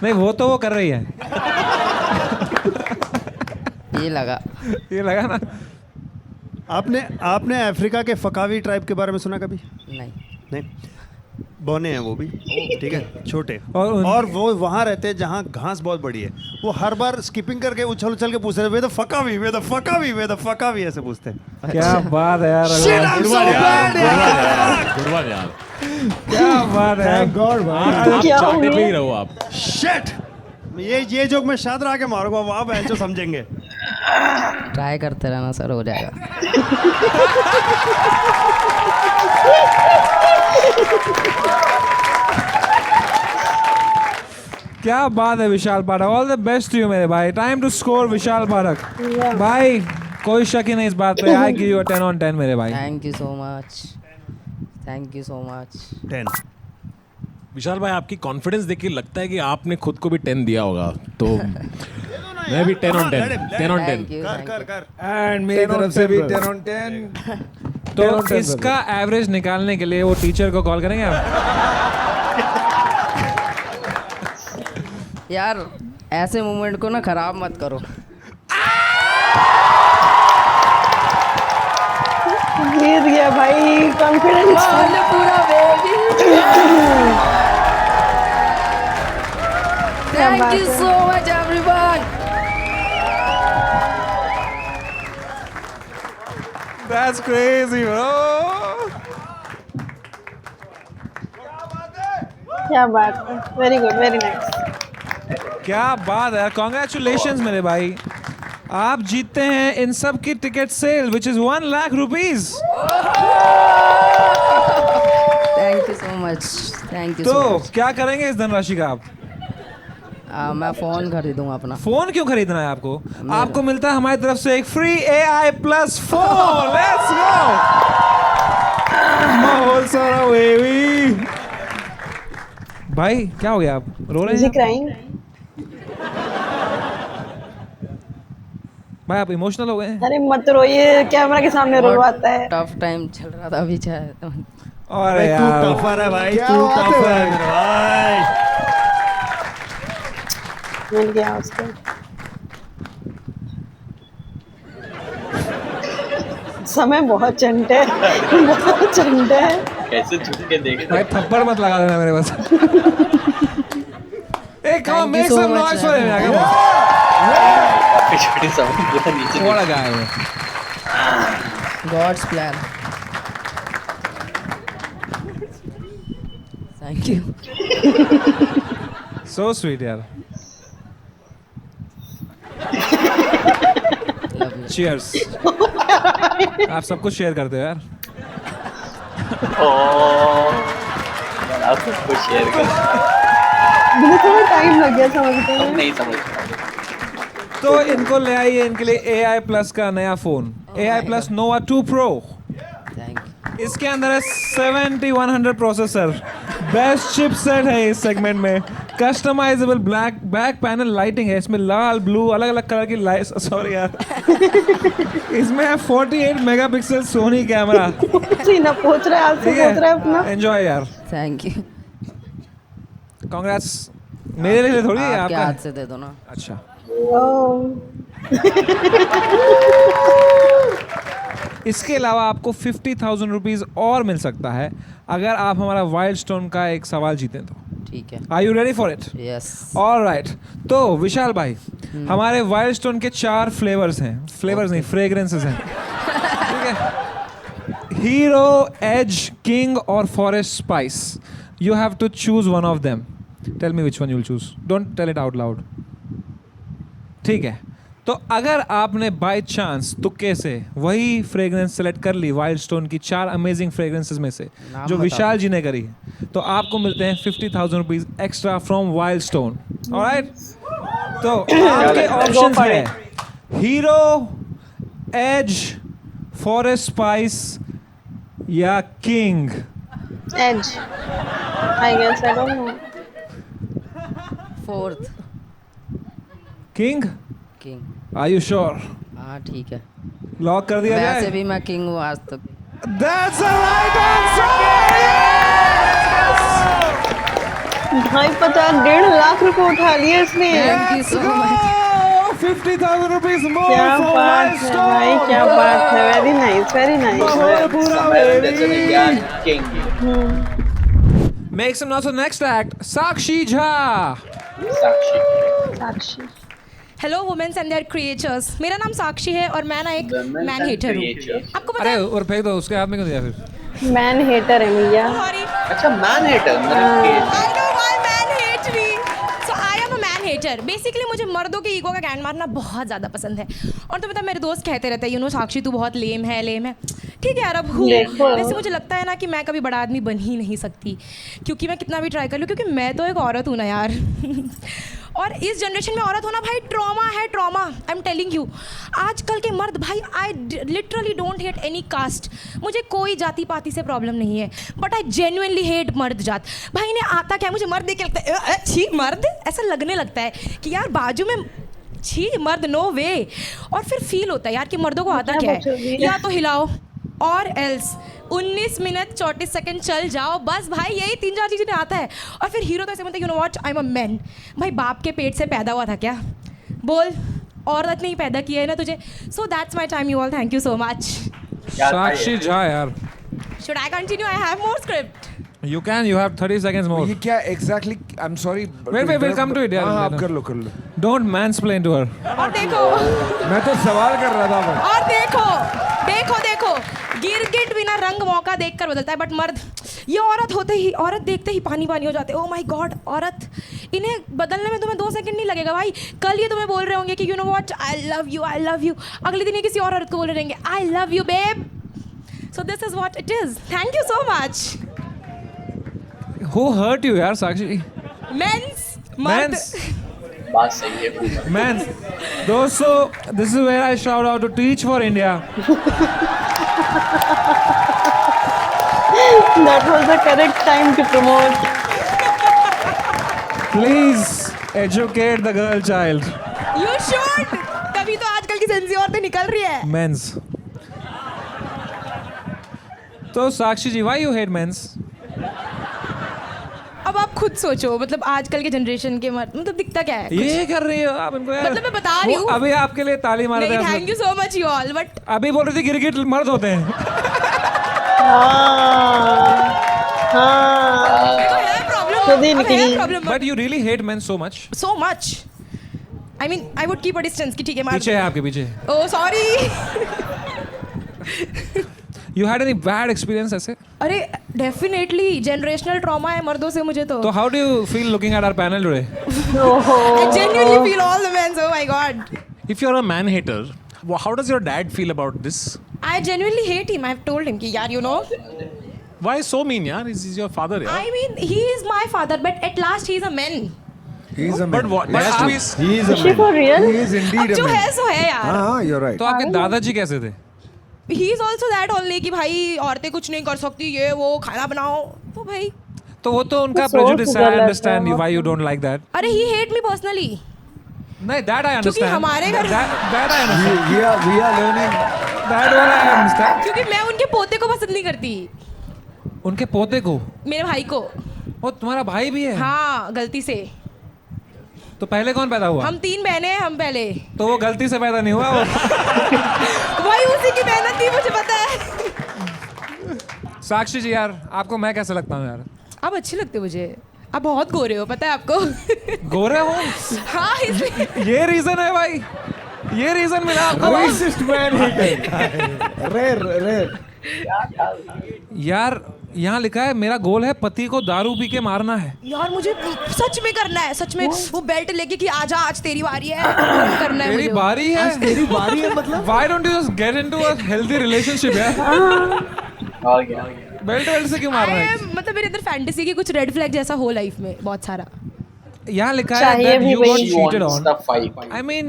नहीं वो तो वो कर रही है। ये लगा ना। आपने अफ्रीका के फकावी ट्राइब के बारे में सुना कभी? नहीं। बौने हैं वो भी, ठीक है, छोटे, और वो वहाँ रहते हैं जहाँ घास बहुत बड़ी है। वो हर बार स्किपिंग करके उछल उछल के पूछते हैं, वे द फकावी ऐसे पूछते हैं। क्या बात है यार। गुडवान यार, क्या बात है। आप चाहते पे ही रहो आप। शिट, ये जोक मैं शायद आके मारूंगा, वहाँ बेंचो समझेंगे। ट्राई करते रहना सर, हो जाएगा। क्या बात है Vishal Pathak, all the best to you मेरे भाई। Time to score Vishal Pathak. भाई कोई शक ही नहीं इस बात पे। आई गिव यू 10 on 10 मेरे भाई। Thank you so much. 10। विशाल भाई आपकी कॉन्फिडेंस देख के लगता है कि आपने खुद को भी 10 दिया होगा, तो मैं भी 10 on 10। कर। एंड मेरी तरफ से भी 10 on 10। तो इसका एवरेज निकालने के लिए वो टीचर को कॉल करेंगे आप? यार ऐसे मोमेंट को ना खराब मत करो। जीत गया भाई, कॉन्फिडेंस पूरा baby. Thank you so much everyone. That's crazy bro। क्या बात है, वेरी गुड, वेरी नाइस। क्या बात है, कॉन्ग्रेचुलेशंस मेरे भाई। आप जीतते हैं इन सब की ticket sale which is 1 lakh rupees. Thank you so much. तो क्या करेंगे इस धनराशि का आप? मैं फोन खरीदूंगा अपना। फोन क्यों खरीदना है आपको? आपको मिलता है हमारी तरफ से एक free AI plus phone. Let's go. माहौल सारा बेबी। भाई क्या हो गया, आप रो रहे हैं? क्राइंग। भाई आप इमोशनल हो गए हैं? अरे मत रोइए, कैमरा के सामने रोवाता है। टफ टाइम चल रहा था अभी शायद। अरे यार तू टफर है भाई, तू टफर है मेरे भाई। मिल गया उसको। समय बहुत चंटे है। कैसे झुक के देख रहे भाई थप्पड़ मत लगा देना मेरे पास। एक come make some noise for him. छोटी साउंड पूरा नीचे थोड़ा गाय है। God's plan. Thank you. So sweet यार। चीयर्स। आप सब कुछ शेयर करते हो यार। आप सब कुछ शेयर कर। मुझे थोड़ा टाइम लग गया समझते हैं। नहीं समझ तो इनको ले आइए इनके लिए AI प्लस का नया phone, AI plus Nova 2 Pro। Thank you. इसके अंदर है 7100 प्रोसेसर, बेस्ट चिपसेट है इस सेगमेंट में, customisable black back panel lighting है, इसमें लाल ब्लू अलग अलग कलर की लाइट, सॉरी यार इसमें है 48 मेगापिक्सल सोनी कैमरा। सीना पूछ रहा है, आपसे पूछ रहा है अपना। एंजॉय यार। Thank you. कांग्रेट्स। मेरे लिए थोड़ी है आपके आपका। हाथ से दे दो ना। अच्छा इसके अलावा आपको 50,000 रुपीज और मिल सकता है अगर आप हमारा वाइल्ड स्टोन का एक सवाल जीतें तो। ठीक है। Are you ready for it? Yes. Alright. तो विशाल भाई हमारे वाइल्ड स्टोन के 4 फ्लेवर्स हैं, फ्लेवर्स नहीं फ्रेग्रेंसेस हैं, ठीक है? हीरो, एज, किंग और forest spice. You have to choose one of them. Tell me which one you will choose, don't tell it out loud, ठीक है? तो अगर आपने बाय चांस तुक्के से वही फ्रेग्रेंस सेलेक्ट कर ली वाइल्ड स्टोन की 4 अमेजिंग फ्रेग्रेंसेस में से जो विशाल जी ने करी है, तो आपको मिलते हैं 50,000 rupees extra from Wild Stone. Alright, तो आपके ऑप्शंस हैं हीरो, एज, फॉरेस्ट स्पाइस या king? Edge. I guess I don't know. Fourth king? King. Are you sure? हाँ ठीक है, लॉक कर दिया जाए? वैसे भी मैं किंग हूँ आज तक। That's the right answer! भाई 1.5 रुपए उठा लिए इसने। Thank you so much. 50,000 rupees more क्या for बात है Milestone! भाई, क्या बात है। Very nice, very nice. Make some noise for the next act. Sakshi Jha. Sakshi. Hello women's and their creatures, मेरा नाम साक्षी है और मैं ना एक मैन हेटर हूँ। आपको पता अरे है? और फेंक दो, उसके हाथ में क्यों दिया फिर? मैन हेटर है भैया। सॉरी, अच्छा मैन हेटर मतलब I know why man hate me. So I am a man hater. Basically मुझे मर्दों के ईगो का गैंड मारना बहुत ज़्यादा पसंद है। और तो मतलब मेरे दोस्त कहते रहते हैं, यू नो साक्षी तू बहुत लेम है, लेम है। ठीक है यार, अब हूँ। वैसे मुझे लगता है ना कि मैं कभी बड़ा आदमी बन ही नहीं सकती, क्योंकि मैं कितना भी ट्राई कर लूँ, क्योंकि मैं तो एक औरत हूँ ना यार। और इस जनरेशन में औरत होना भाई ट्रॉमा है, trauma. I am telling you, आजकल के मर्द भाई, I literally don't hate any caste. मुझे कोई जाति पाति से प्रॉब्लम नहीं है, बट आई जेन्युइनली हेट मर्द जात। भाई इन्हें आता क्या, मुझे मर्द देख के लगता है छी मर्द, ऐसा लगने लगता है कि यार बाजू में छी मर्द, नो वे। और फिर फील होता है यार कि मर्दों को आता क्या है, या तो हिलाओ और एल्स 19 मिनट 34 सेकंड चल जाओ, बस भाई यही 3-4 चीज़ें आता है। और फिर हीरो तो ऐसे बोलते हैं, you know what, I am a man. भाई बाप के पेट से पैदा हुआ था क्या? बोल, औरत ने ही पैदा किया है ना तुझे। So that's my time, you all, thank you so much. Sakshi Jha यार, should I continue? I have more script. you can, you have 30 seconds more. ये क्या exactly? I'm sorry. Wait, we'll come to it यार। हाँ, आप कर लो, कर लो। Don't mansplain to her. और देखो, मैं तो सवाल कर रहा था बस। और देखो देखो देखो, गिरगिट बिना रंग मौका देखकर बदलता है, बट मर्द ये औरत होते ही, औरत देखते ही पानी पानी हो जाते हैं। ओह माय गॉड, औरत, इन्हें बदलने में तुम्हें 2 सेकंड नहीं लगेगा भाई। कल ये तुम्हें बोल रहे होंगे कि you know what, I love you, I love you. अगले दिन ये किसी और औरत को बोल रहे रहेंगे, I love you babe. So this is what it is. Thank you so much. Who hurt you यार साक्षी? मेंस, मर्द। बात सही है। Men's. दोस्तों, this is where I shout out to Teach for India. That was the correct time to promote. Please educate the girl child. You should. तभी तो आजकल की सेंसी औरतें निकल रही है। Men's. तो साक्षी जी, why you hate men's? अब आप खुद सोचो, मतलब आजकल के जनरेशन के मर्द, मतलब दिखता क्या है? ये कर रही हो आप इनको यार। मतलब मैं बता रही हूँ। अभी आपके लिए ताली मार रहे नहीं, हैं। Thank you so much you all, but अभी बोल रही थी गिरगिट मर्द होते हैं। खुद ही निकली। But you really hate men so much. So much. I mean, I would keep a distance कि ठीक है, पीछे है आपके पीछे। Oh sorry. You had any bad experience ऐसे? अरे डेफिनेटली जनरेशनल ट्रॉमा है मर्दों से मुझे तो। So how do you feel looking at our panel today? I genuinely feel all the men. Oh my god. If you're a man hater, how does your dad feel about this? I genuinely hate him. I've told him कि यार you know. Why so mean, yaar? He's your father, yaar. I mean, he is my father, but at last he is a man. He is a man. But what? There has to be. He is a Is she man. for real? He is indeed अब a जो man. है सो है यार। हाँ, you're right. तो आपके दादाजी कैसे थे? He is also that only कि भाई औरतें कुछ नहीं कर सकती, ये वो खाना बनाओ, तो भाई। तो वो तो उनका तो सोच prejudice है, I गलत understand है, why you don't like that. अरे he hate me personally. नहीं, that I क्योंकि understand. हमारे घर That I understand. We are learning. That one I understand. क्योंकि मैं उनके पोते को पसंद नहीं करती, उनके पोते को? मेरे भाई को। वो तुम्हारा भाई भी है? हाँ, गलती से। तो पहले कौन पैदा हुआ? हम 3 बहनें हैं, हम पहले। तो वो गलती से पैदा नहीं हुआ वो? वही उसी की मेहनत थी, मुझे पता है। साक्षी जी यार, आपको मैं कैसे लगता हूँ यार? आप अच्छे लगते हो मुझे। आप बहुत गोरे हो, पता है आपको? गोरे हो? हाँ, इसलिए। ये रीजन है भाई, ये रीजन मिला आपको? Racist man hater. Rare. यार यहाँ लिखा है मेरा गोल है पति को दारू पी के मारना है। यार मुझे सच में करना है, सच में। वो बेल्ट लेके कि आजा आज तेरी बारी है, करना है तेरी मुझे। बारी है? तेरी बारी है मतलब? Why don't you just get into a healthy relationship यार? आ गया। बेल्ट से क्यों मारना है? मतलब मेरे अंदर फैंटेसी की कुछ रेड फ्लैग जैसा हो लाइफ में बहुत सारा। यहाँ लिखा है चाहिए that भी you got वही। cheated Wants on. the fight. I mean,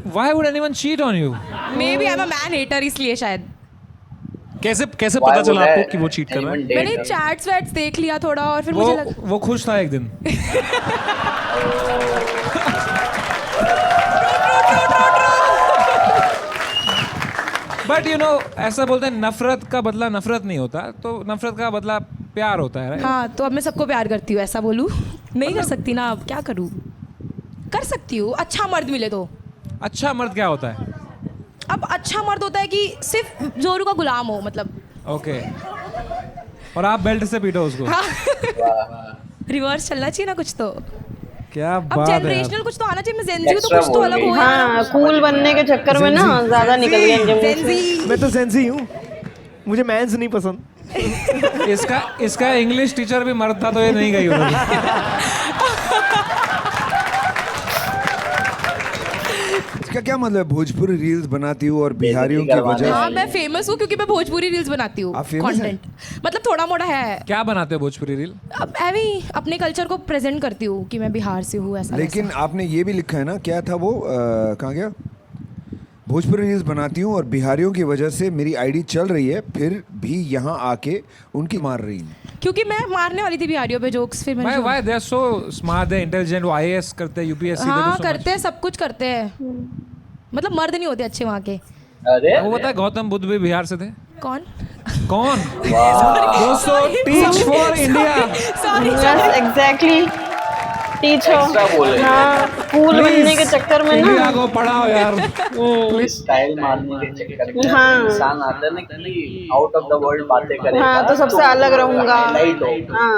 Why would anyone cheat on you? Maybe I am a man hater इसलिए शायद. कैसे कैसे Why पता चला would आपको कि वो चीट कर रहा है? anyone date मैंने her? चैट्स वैट्स देख लिया थोड़ा और फिर मुझे लगा वो खुश था एक दिन. बट यू नो ऐसा बोलते हैं नफरत का बदला नफरत नहीं होता, तो नफरत का बदला प्यार होता है, right? हाँ तो अब मैं सबको प्यार करती हूँ ऐसा बोलूँ. नहीं कर सकती ना, अब क्या करूँ. कर सकती हूँ, अच्छा मर्द मिले तो. अच्छा मर्द क्या होता है? अब अच्छा मर्द होता है कि सिर्फ जोरू का गुलाम हो, मतलब. ओके. और आप बेल्ट से पीटो उसको. रिवर्स चलना चाहिए ना कुछ तो. क्या अब बात है यार. जनरेशनल कुछ तो आना चाहिए. मैं जेनजी हूँ तो Extra कुछ तो बोल अलग रही हो है. यार. हाँ कूल बनने के चक्कर में ना ज्यादा निकल गए इनके मुंह से. जेनजी. मैं तो सेंसी हूँ, मुझे मैंस नहीं पसंद. इसका इंग्लिश टीचर भी मर्द था तो ये नहीं गई उधर. इसका क्या मतलब है? भोजपुरी रील्स बनाती हूँ और बिहारियों की वजह हाँ मैं फेमस हूँ क्योंकि मैं भोजपुरी रील्स बनाती हूँ. आप famous हैं? कंटेंट मतलब थोड़ा मोड़ा है. क्या बनाते हो भोजपुरी रील? अब ऐवी अपने कल्चर को प्रेजेंट करती हूँ कि मैं बिहार से हूँ ऐसा. लेकिन आपने ये भी लिखा है ना, क्या था वो, कहाँ गया? भोजपुरी रील्स बनाती हूँ और बिहारियों की वजह से मेरी आईडी चल रही है, फिर भी यहाँ आके उनकी मार रही हूँ. क्योंकि मैं मारने वाली थी बिहारियों पे जोक्स. फिर मैंने Why they are so smart, they intelligent, वो IAS करते हैं, UPSC. हाँ करते हैं, सब कुछ करते हैं. मतलब मर्द नहीं होते अच्छे वहाँ के. अरे वो पता है गौतम बुद्ध भी बिहार से थे. कौन? कौन? दोस्तों teach for India. Sorry. Yes exactly. Teach हो. Extra बोले. हाँ कूल बनने के चक्कर में इंडिया ना. को पढ़ाओ यार. स्टाइल मारने के चक्कर में हाँ. इंसान आता है ना कि आउट ऑफ द वर्ल्ड बातें करेगा. हाँ तो सबसे अलग रहूंगा. highlight होगा. हाँ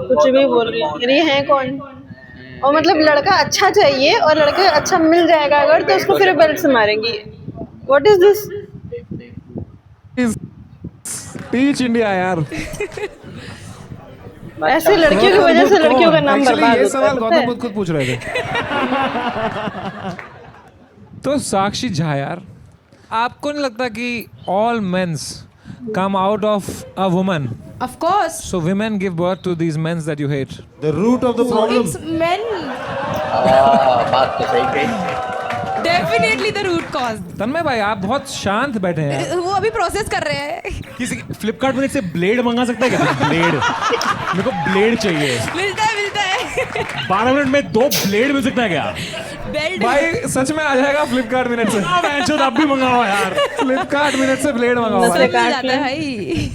कुछ भी बोल रही है. ये है कौन? और मतलब लड़का अच्छा चाहिए और लड़का अच्छा मिल जाएगा अगर तो उसको फिर बेल्ट से मारेंगी. What is this? Teach India यार. ऐसे लड़कियों की वजह से लड़कियों का नाम Actually, बर्बाद ये होता सवाल गौतम है. बुद्ध खुद पूछ रहे थे. तो साक्षी झा यार, आपको नहीं लगता कि all men's come out of a woman? Of course. So women give birth to these men that you hate. The root of the problem. It's men. बात तो सही कही. Definitely the root cause. तन्मय भाई आप बहुत शांत बैठे हैं. वो अभी प्रोसेस कर रहे हैं. किसी फ्लिपकार्ट में से ब्लेड मंगा सकता है क्या? ब्लेड, मेरे को ब्लेड चाहिए. मिलता है. 12 मिनट में 2 ब्लेड मिल सकता है क्या? बेल्ट. भाई सच में आ जाएगा फ्लिपकार्ट मिनट से. हाँ मैं आप भी मंगाओ यार. फ्लिपकार्ट मिनट से ब्लेड मंगाओ भाई. मिल जाता है भाई.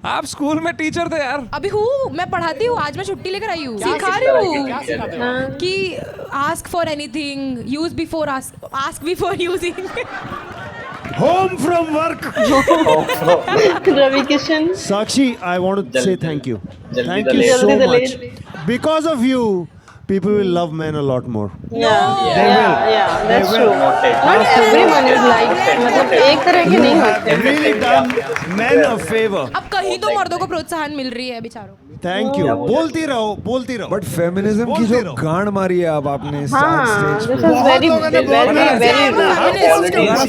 आप स्कूल में टीचर थे यार. अभी हूँ, मैं पढ़ाती हूँ. आज मैं छुट्टी लेकर आई हूँ. सिखा रही हूँ कि ask for anything, use before ask before using. Home from work. Ravi Kishan. Sakshi, I want to say thank you. Thank you Daler. so जल्दी much. Daler. Because of you, people will love men a lot more. Yeah, that's true. Not everyone is like मतलब एक तरह के नहीं होते. Really done men a favor. अब कहीं तो मर्दों को प्रोत्साहन मिल रही है बेचारों को. Thank you. बोलती रहो. बट फेमिनिज्म की जो गांड मारी है अब आपने हाँ stage this is very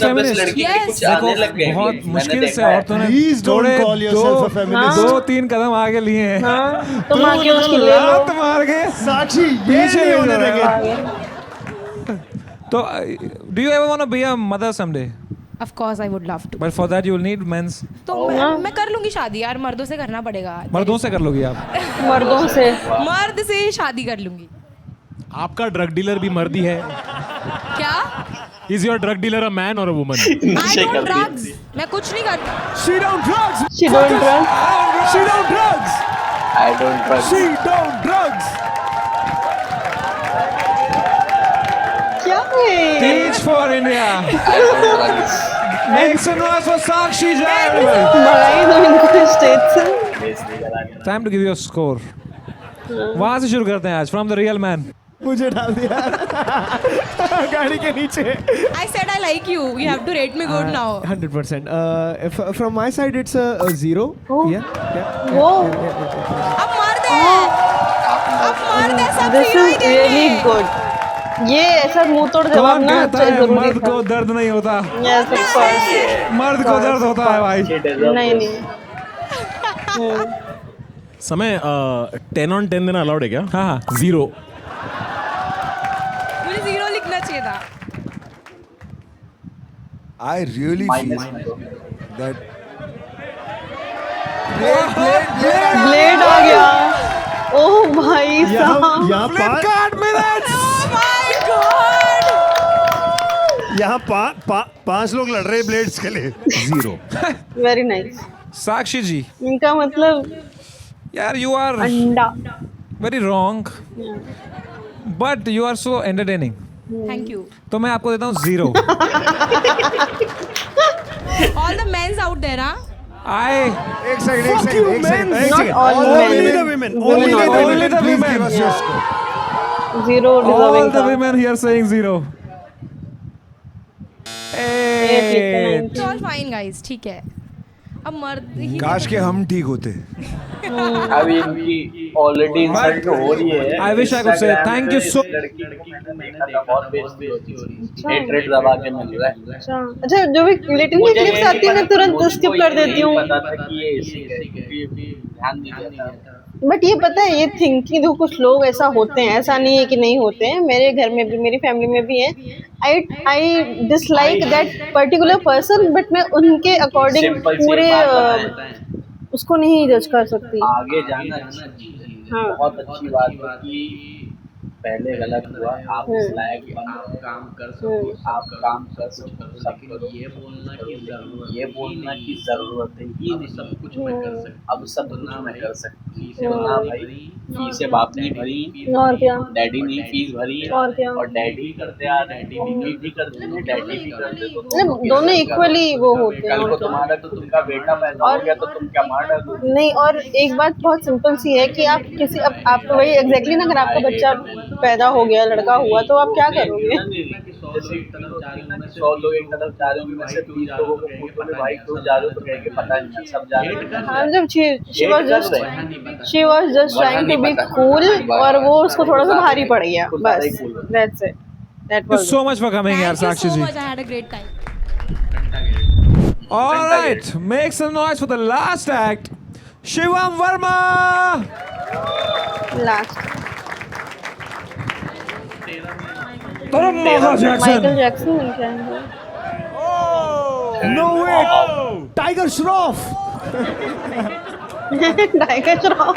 Feminist लड़की के Yes. कुछ आने लग गए. बहुत मैंने मुश्किल देखा से है. औरतों ने Please don't call yourself a feminist. 2-3 कदम आगे लिए हैं. हाँ तुम आके उसकी ले लो. लात मार के Sakshi, ये पीछे नहीं ले होने जा रहा देंगे. तो do you ever want to be a mother someday? Of course I would love to. But for that you will need men's. तो मैं कर लूंगी शादी यार. मर्दों से करना पड़ेगा. मर्दों से कर लोगी आप. मर्दों से. मर्द से शादी कर लूंगी. आपका ड्रग डीलर भी मर्दी है. क्या? Is your drug dealer a man or a woman? I don't drugs. मैं कुछ नहीं करती. She don't drugs. She don't drugs. She don't drugs. I don't trust. She don't drugs. क्या है? Teach for India. I don't trust. Make some noise for Sakshi Jha, everyone. भगाई दो इनको stage से. Time to give you a score. वहाँ से शुरू करते हैं आज. From the real man. मुझे डाल दिया गाड़ी के नीचे. I said I like you. You have to rate me good now. 100%. From my side, it's a 0. Yeah. वो अब मर्द है. अब मर्द है. सब this hero he is really देंगे. good. ये ऐसा मुंह तोड़ जवाब कौन ना कहता है जरूरी मर्द था. को दर्द नहीं होता? Yes, of course. मर्द को दर्द होता है भाई. नहीं. समय 10 on 10 देना अलाउड है क्या? हाँ. 0. मुझे 0 लिखना चाहिए था. I really feel that blade आ गया। ओह भाई साहब, यहाँ पांच लोग लड़ रहे हैं ब्लेड्स के लिए। 0 वेरी नाइस। साक्षी जी, इनका मतलब यार you are अंडा। very wrong, but you are so entertaining. Thank you तो मैं आपको देता हूँ 0. All the men's out there हां एक second Not all Only men. the women. Women Only the Only the Please women. give us your score. 0 All deserving the था। women here saying 0. Hey. It's all fine guys, ठीक है। अब मर्द ही काश के हम ठीक होते। अभी इनकी ऑलरेडी इंसल्ट हो रही है। I wish I could say thank you so. लड़की को देखा था, बहुत बेइज्जती होती हो रही है। हेट्रेड दबा के मिल रहा है। अच्छा, जो भी लिटिल की क्लिप्स आती है मैं तुरंत स्किप कर देती हूँ। पता था कि ये इसी है, क्योंकि ध्यान नहीं दिया था। बट ये पता है, ये थिंकिंग देखो, कुछ लोग ऐसा होते हैं, ऐसा नहीं है कि नहीं होते हैं। मेरे घर में भी, मेरी फैमिली में भी है। I dislike that particular person, but मैं उनके अकॉर्डिंग सिंपल सी पूरे बात बताता है। उसको नहीं जज कर सकती। आगे जाना हाँ। बहुत अच्छी बात है कि पहले गलत हुआ, आप इस लायक आप काम कर सको, आप काम कर सकते, ये बोलना की जरूरत है, ये सब कुछ मैं कर सकता, अब सब ना मैं कर सकती, ना भाई फीसें बाप ने भरी और क्या, डैडी ने फीस भरी और क्या, और डैडी करते आ, डैडी भी करते हैं, डैडी भी करते, तो मतलब दोनों इक्वली वो होते हैं। कल को तुम्हारा तो तुमका बेटा पैदा हो गया तो तुम क्या मार डालोगे? नहीं, और एक बात बहुत सिंपल सी है कि आप किसी, अब आप वही एग्जैक्टली ना, अगर आपका बच्चा पैदा हो गया, लड़का हुआ, तो आप क्या करोगे? 100 लोग एक तरफ जा रहे होंगे, मैं से 30 लोगों को पूछो कि भाई क्यों जा रहे हो, तो कहेंगे पता नहीं है, सब जा रहे हैं। हाँ, जब she was just trying to be cool, और वो उसको थोड़ा सा भारी पड़ गया, बस that's it. That Thank you was so much for coming here, Thank you Sakshi so ji. much. I had a great time. All right, make some noise for the last act, Shivam Verma. last. Michael Jackson. Michael Jackson मिल जाएंगे। No way. Tiger Shroff. Tiger Shroff.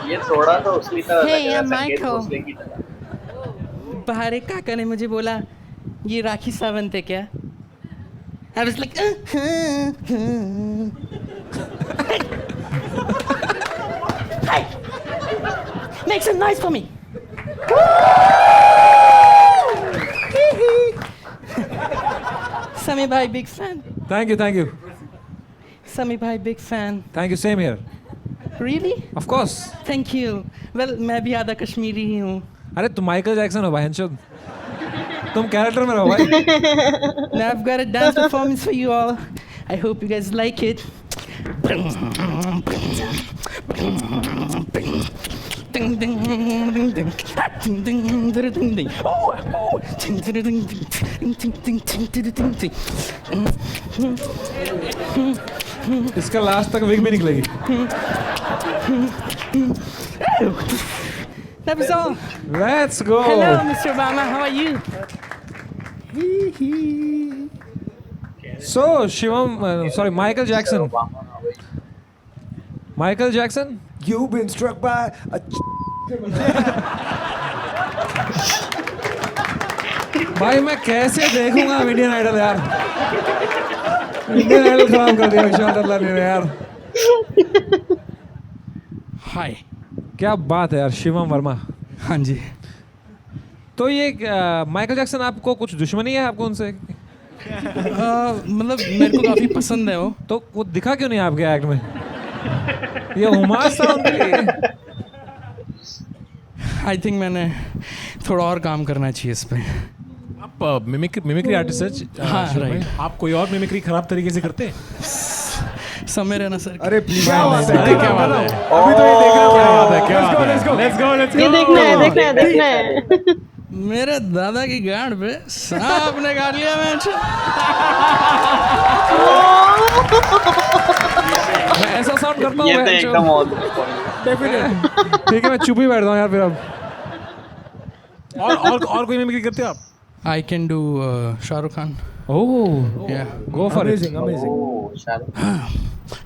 ये थोड़ा तो उसकी तरह Hey, लग रहा है, I'm संकेत Michael. भोसले की तरह। बाहर एक काका ने मुझे बोला ये राखी सावंत है क्या? I was like Hi. Make some noise for me. Sami bhai, big fan. Thank you, thank you. Sami bhai, big fan. Thank you, same here. Really? Of course. Thank you. Well, मैं भी आधा कश्मीरी ही हूँ. अरे तुम Michael Jackson हो बहनचोद, तुम character में रहो भाई। Now I've got a dance performance for you all. I hope you guys like it. Ding ding ding ding ding ding ding ding ding. Oh oh. Ding ding ding ding ding ding ding ding ding. इसका last तक wig भी निकलेगी। That was all. Let's go. Hello, Mr. Obama. How are you? So Shivam, sorry, Michael Jackson. Michael Jackson. You've been struck by a भाई मैं कैसे देखूंगा Indian idol यार, Indian idol खराब कर दिया विशाल दत्ता ने यार। Hi. क्या बात है यार, शिवम वर्मा। हाँ जी। तो ये माइकल जैक्सन, आपको कुछ दुश्मनी है आपको उनसे? मतलब मेरे को काफी पसंद है वो। तो वो दिखा क्यों नहीं आपके एक्ट में? ये हुमास था उनके लिए। आई थिंक मैंने थोड़ा और काम करना चाहिए इस पे। आप मिमिक्री आर्टिस्ट हैं? हाँ, right. आप कोई और मिमिक्री खराब तरीके से करते हैं? समय रहना सर। अरे प्लीज क्या बात है? अभी तो ये देखना क्या बात है? क्या बात है? लेट्स गो लेट्स ये देखना है, देखना है, देखना है। मेरे दादा की गांड पे सांप ने काट लिया मैं। मैं ऐसा साउंड करता हूँ ये तो एकदम और ठीक है, मैं चुप ही बैठता हूँ यार फिर अब। और कोई मिमिक्री करते हो आप? I can do Shah Rukh Khan. Oh, Yeah. go for Amazing, it. amazing.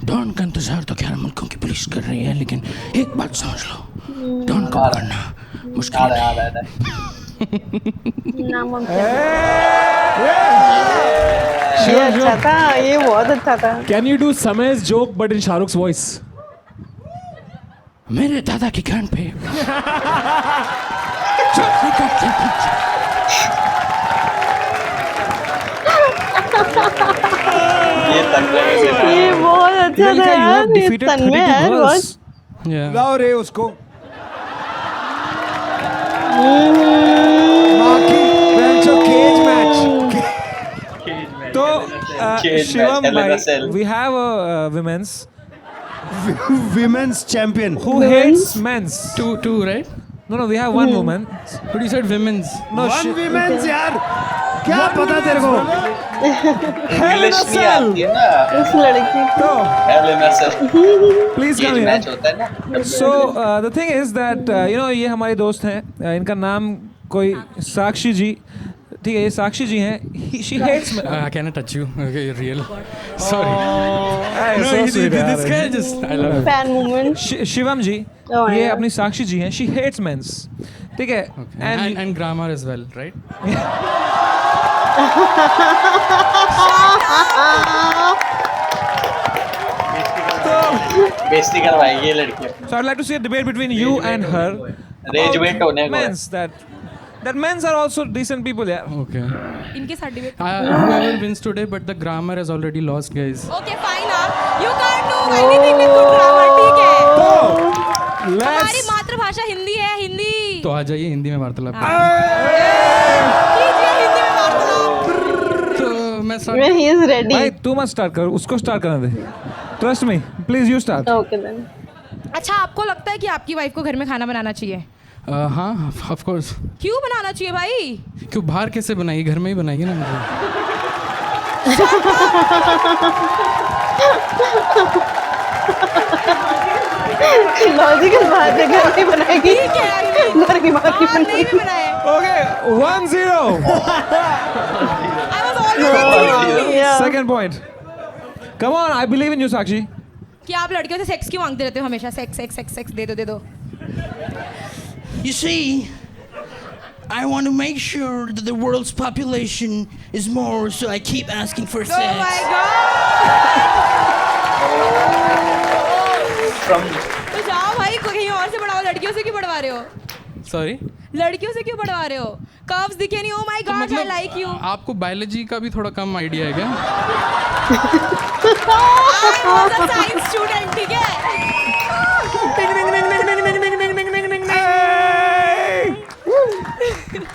Don का इंतजार तो 11 मुल्कों की पुलिस कर रही है, लेकिन एक बात समझ लो, डॉन को पकड़ना मुश्किल है। नाम ये अच्छा था, ये बहुत अच्छा था। Can you do Samay's joke but in Shahrukh's voice? मेरे दादा की ग्रैंड पे ये बहुत अच्छा था यार, ये तन्मय है बहुत। लाओ रे उसको। Cage match. तो शिवम भाई, we have a women's champion who hates men's. Two, right? No, we have one woman. But you said women's. No, one women's यार, क्या पता तेरे को? इंग्लिश नहीं आती है ना इस लड़की तो प्लीज come here. मैच होता है ना। So the thing is that ये हमारे दोस्त हैं, इनका नाम कोई साक्षी जी, ठीक है, ये साक्षी जी हैं। She hates men. I cannot touch you. Okay, you're real. Sorry. Hey, so sweet, This यार। guy just, I love him. Fan movement. Shivam ji, Oh, ये yeah. अपनी साक्षी जी हैं। She hates men's, ठीक है। And grammar as well, right? बेइज्जती करवाएगी ये लड़की। So I'd like to see a debate between you and her. Rage bait होने को है। Men's that men's are also decent people, yeah. Okay. इनके साथ debate. Whoever wins today, but the grammar has already lost, guys. Okay, fine. You can't do anything with good grammar, ठीक है? हमारी मातृभाषा हिंदी है, हिंदी। तो आ जाइए हिंदी में वार्तालाप। कीजिए हिंदी में वार्तालाप। तो मैं He is ready. भाई तू मत स्टार्ट कर, उसको स्टार्ट करने दे। Trust me, please you start. Okay then. अच्छा, आपको लगता है कि आपकी वाइफ को घर में खाना बनाना चाहिए? हाँ, of course. क्यों बनाना चाहिए भाई? क्यों, बाहर कैसे बनाएगी, घर में ही बनाएगी ना मुझे। लॉजिकल बात है, घर में बनाएगी। ठीक है, घर की बात बाहर नहीं भी बनाए। Okay, 1-0. I was always Yeah. Second point. Come on, I believe in you, Sakshi. कि आप लड़कियों से सेक्स क्यों मांगते रहते हो हमेशा? सेक्स दे दो। You see, I want to make sure that the world's population is more, so I keep asking for sex. Oh my god! तो जाओ भाई, कहीं और से बढ़ाओ, लड़कियों से क्यों बढ़वा रहे हो? Sorry? लड़कियों से क्यों बढ़वा रहे हो? कर्व्स दिखे नहीं? Oh my god, I like you. आपको बायोलॉजी का भी थोड़ा कम आइडिया है क्या? I was a science student, ठीक है?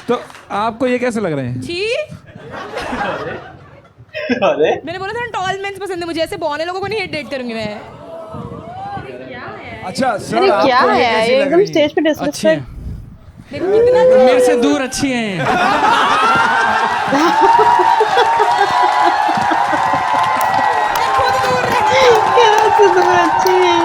तो आपको ये कैसे लग रहे हैं? छी? मैंने बोला था ना, टॉल मेंस पसंद है मुझे, ऐसे बौने लोगों को नहीं डेट करूंगी मैं। अच्छा सर, अरे क्या आपको ये है, कैसी ये लग एकदम रही है? स्टेज पे अच्छी है। डिस्कस। देखो कितना मेरे से दूर अच्छी हैं। कैसे तुम अच्छी है।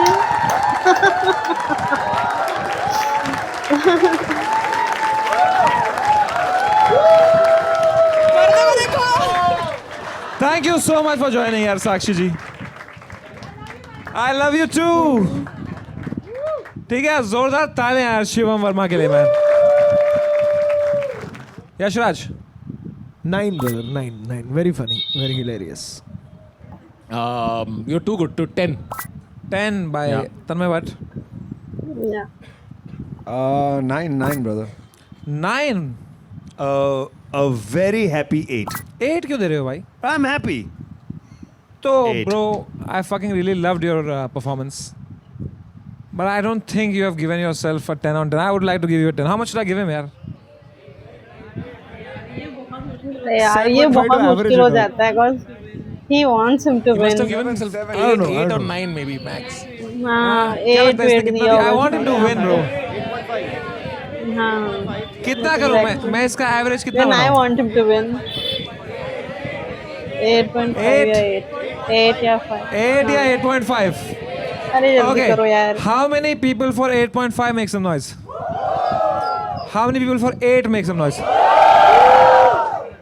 Thank you so much for joining यार साक्षी जी। I love you too. ठीक है, जोरदार ताले यार शिवम वर्मा के लिए man. Yashraj. 9 brother, 9. Very funny, very hilarious. You're too good to 10. 10 by Tanmay Bhatt. Yeah. 9 brother. 9. A very happy 8. 8 क्यों दे रहे हो भाई? I'm happy. तो 8. bro, I fucking really loved your performance. But I don't think you have given yourself a 10 on 10. I would like to give you a 10. How much should I give him यार? यार ये बहुत मुश्किल हो जाता है, because he wants him to He must have win. given himself I don't know, 8 I or don't 9 maybe max. हाँ, क्या 8 लगता है इसने वेट कितना दिया दिया? I होगा। want him to win bro. हाँ। कितना करूँ मैं इसका एवरेज कितना Then I बनाऊँ? want him to win. 8.5 या 8 या 5। 8 या 8.5? अरे जल्दी करो यार। How many people for 8.5 make some noise? How many people for 8 make some noise?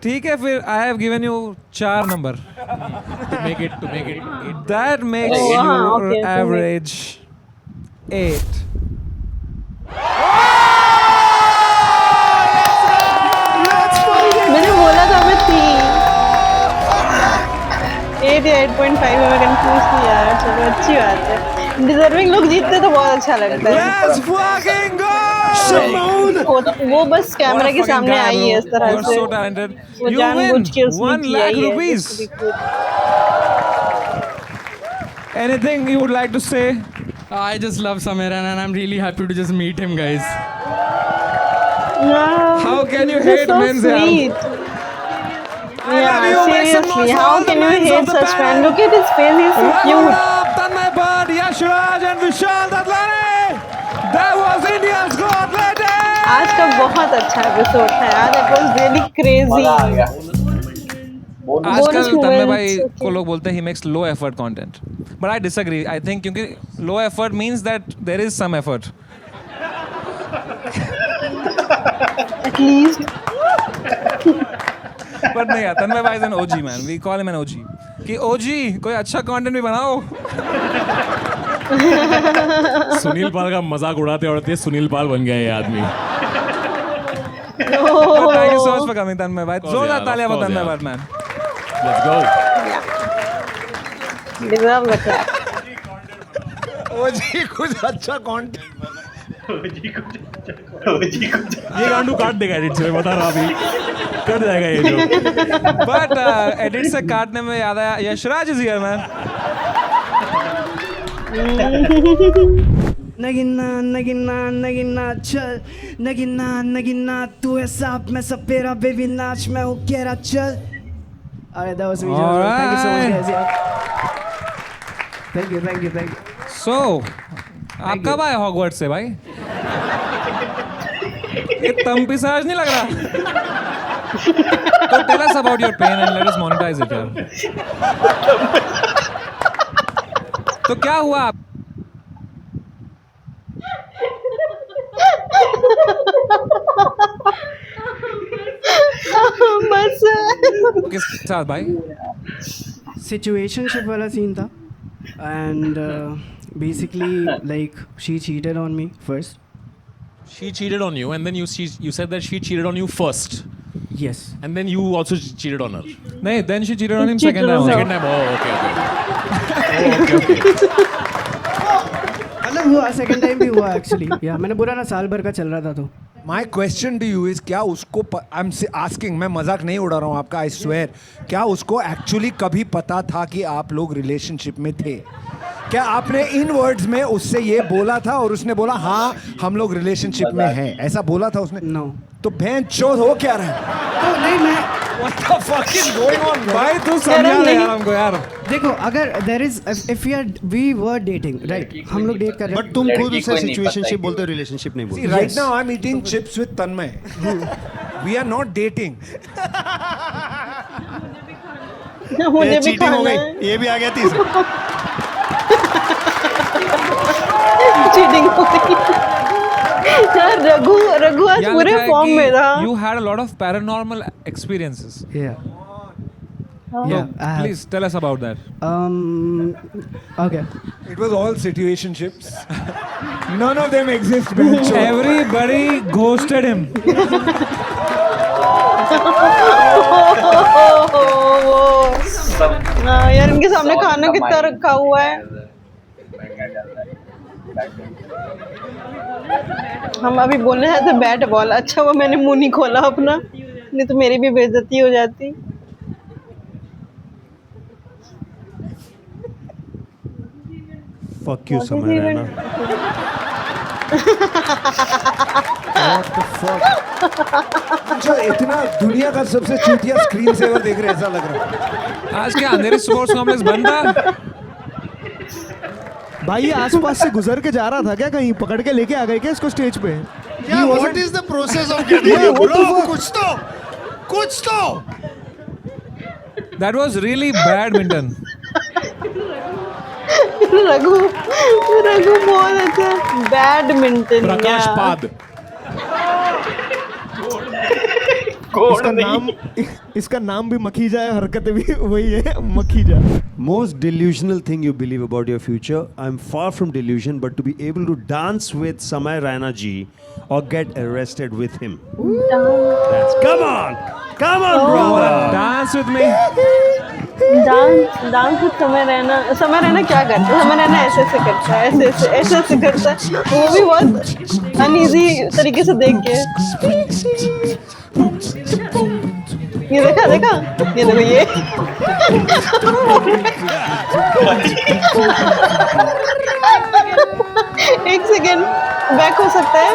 ठीक है फिर I have given you 4 number. To make it That makes Oh, you okay, average 8. मैंने बोला था मैं 8 या 8.5 में कंफ्यूज थी यार. चलो अच्छी बात है. डिजर्विंग लोग जीतते तो बहुत अच्छा लगता है. Let's fucking go! वो बस कैमरा के सामने आई है इस तरह You're से. so talented. वो You जानबूझ win के उसने 1 किया lakh ही है. rupees. Anything you would like to say? I just love Samiran and I'm really happy to just meet him, guys. How can you This is hate so men's hair? sweet. love Yeah, you. Make some seriously, noise for how all the can you men's of hate the such panel. man? Look at his face, he's so Round cute. up, Tanmay Bhatt, Yashraj and Vishal Dadlani. That was India's Got Talent. आज का बहुत अच्छा episode था यार. It was really crazy. आजकल तन्मय moments, भाई okay. को लोग बोलते हैं he makes low effort content. But I disagree. I think क्योंकि low effort means that there is some effort. At least. But नहीं यार, तन्मय भाई is an OG man. We call him an OG. कि OG कोई अच्छा content भी बनाओ. सुनील पाल का मजाक उड़ाते उड़ाते सुनील पाल बन गया ये आदमी. But thank you so much for coming, तन्मय भाई. जोरदार तालियां course, तन्मय यार. भाई man. Let's go. Deserve the clap. ओजी कुछ अच्छा कंटेंट. ये गांडू काट देगा एडिट से, मैं बता रहा अभी कट जाएगा ये जो. But edit से काटने में याद आया Yashraj is here man. Nagina Nagina Nagina चल, नगिना नगिना तू है सांप मैं सपेरा बेबी नाच मैं हूँ केरा चल. Alright, that was me. Thank you so much, guys. Yeah. Thank you. So, आप कब आए हॉगवर्ट्स से भाई? ये तंपिसाज नहीं लग रहा? तो tell us about your pain and let us monetize it यार. तो क्या हुआ? बस किस साथ भाई? Situationship वाला सीन था and basically like she cheated on me first. She cheated on you and then you said that she cheated on you first. Yes. And then you also cheated on her. नहीं, then she cheated on him second time. Second time. Oh, okay. Okay. मतलब हुआ second time भी हुआ actually. या मैंने बोला ना साल भर का चल रहा था तो. My question to you is क्या उसको आई एम आस्किंग, मैं मजाक नहीं उड़ा रहा हूँ आपका, आई स्वेयर, क्या उसको एक्चुअली कभी पता था कि आप लोग रिलेशनशिप में थे? क्या आपने इन वर्ड्स में उससे ये बोला था और उसने बोला हाँ हम लोग रिलेशनशिप में हैं, ऐसा बोला था उसने? नो. तो बहन चोद हो क्या रहा है? तो नहीं मैं What the fuck is going on? भाई तू समझा ले यार हमको यार. देखो अगर there is if we were dating right, हम लोग डेट कर रहे हैं. बट तुम खुद उसे सिचुएशनशिप बोलते हो, रिलेशनशिप नहीं See, बोलते. right now I'm eating chips with Tanmay. We are not dating. मुझे भी चीटिंग हो खाना गई, है. ये भी आ गया तीसरा. चीटिंग हो गई. यार रघु आज यहाँ पूरे लिखा है फॉर्म कि में था. You had a lot of paranormal experiences. Yeah. So, Yeah. please tell us about that. Okay. It was all situationships. None of them exist. बहन चोद. Everybody ghosted him. यार इनके सामने खाना कितना रखा हुआ है. हम अभी बोलने जाते थे बैट बॉल. अच्छा वो मैंने मुंह नहीं खोला अपना, नहीं तो मेरी भी बेइज्जती हो जाती. Fuck you, Samarana. अच्छा इतना दुनिया का सबसे चूतिया स्क्रीन सेवर देख रहे ऐसा लग रहा है. आज के अंधेरे स्पोर्ट्स कॉम्प्लेक्स बंद था. भाई ये आसपास से गुजर के जा रहा था क्या, कहीं पकड़ के लेके आ गए क्या इसको स्टेज पे? Yeah, what is the process of getting you, bro? कुछ तो. That was really badminton. Raghu बहुत अच्छा. बैडमिंटन. प्रकाश पाद. इसका नाम भी मखीजा है, हरकतें भी वही है, Makhija. Most delusional thing you believe about your future. I'm far from delusion, but to be able to dance with Samay Raina ji or get arrested with him. Come on, brother. Dance with me. Dance with समय रहना क्या करता है? समय रहना ऐसे ऐसे करता है, ऐसे करता है, वो भी बहुत अनईजी तरीके से देख के। ये देखा ये देखो ये एक सेकेंड बैक हो सकता है।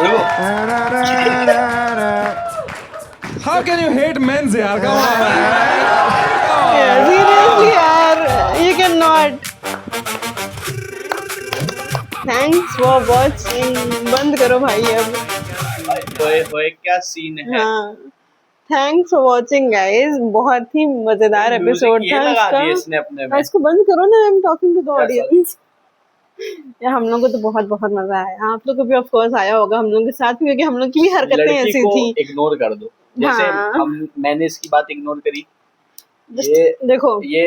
How can you hate men's यार? Come on, man. Seriously यार, you cannot. Thanks for watching. बंद करो भाई अब। होए क्या सीन है? हाँ, थैंक्स फॉर वॉचिंग गाइस। बहुत ही मजेदार एपिसोड था इसका। इसको बंद करो ना, I am talking to the audience. यार हम लोग को तो बहुत बहुत मजा आया, आप लोग को भी ऑफ कोर्स आया होगा हम लोग के साथ भी, क्योंकि हम लोग की भी हरकतें ऐसी थी। इग्नोर कर दो, जैसे हाँ। मैंने इसकी बात इग्नोर करी। देखो ये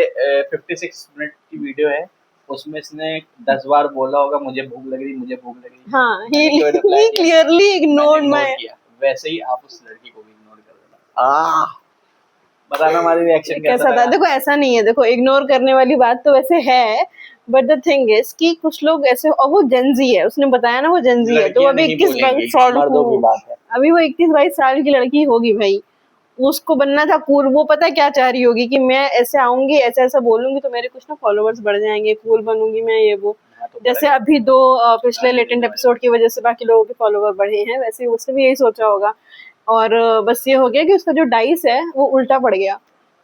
56 मिनट की वीडियो है, उसमें इसने 10 बार बोला होगा मुझे भूख लग रही। हाँ, he clearly ignored my। वैसे ही आप उस लड़की को भी इग्नोर कर देना। बताना हमारी रिएक्शन कैसा था। देखो ऐसा नहीं है, देखो इग्नोर करने वाली बात तो वैसे है, बट द थिंग इज कि कुछ लोग ऐसे, और वो जेंजी है, उसने बताया ना वो जेंजी है, तो अभी 21-22 साल अभी वो 21-22 साल की लड़की होगी भाई, उसको बनना था कूल। वो पता क्या चाह रही होगी कि मैं ऐसे आऊंगी, ऐसा ऐसा बोलूंगी तो मेरे कुछ ना फॉलोअर्स बढ़ जाएंगे, कूल बनूंगी मैं, ये वो। जैसे अभी 2 पिछले लेटेंट एपिसोड की वजह से बाकी लोगों के फॉलोअर बढ़े हैं, वैसे उसने भी यही सोचा होगा। और बस ये हो गया कि उसका जो डाइस है वो उल्टा पड़ गया,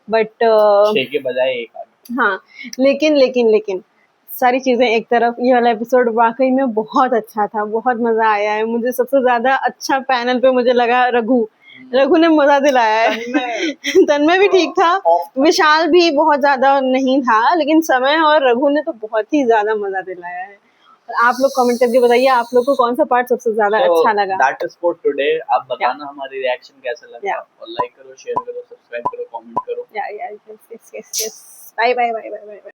बट 6 के बजाय 1 आ गया। हाँ, लेकिन सारी चीजें एक तरफ, ये वाला एपिसोड वाकई में बहुत अच्छा था, बहुत मजा आया है मुझे। सबसे ज्यादा अच्छा पैनल पे मुझे लगा रघु ने मजा दिलाया है। तन्मय भी ठीक था, विशाल भी बहुत ज्यादा नहीं था, लेकिन समय और रघु ने तो बहुत ही ज्यादा मजा दिलाया है। और आप लोग कमेंट करके बताइए आप लोग को कौन सा पार्ट सबसे ज्यादा अच्छा लगा। That is for today. आप बताना हमारी रिएक्शन कैसा लगा, और लाइक करो, शेयर करो, सब्सक्राइब करो, कमेंट करो। Bye bye.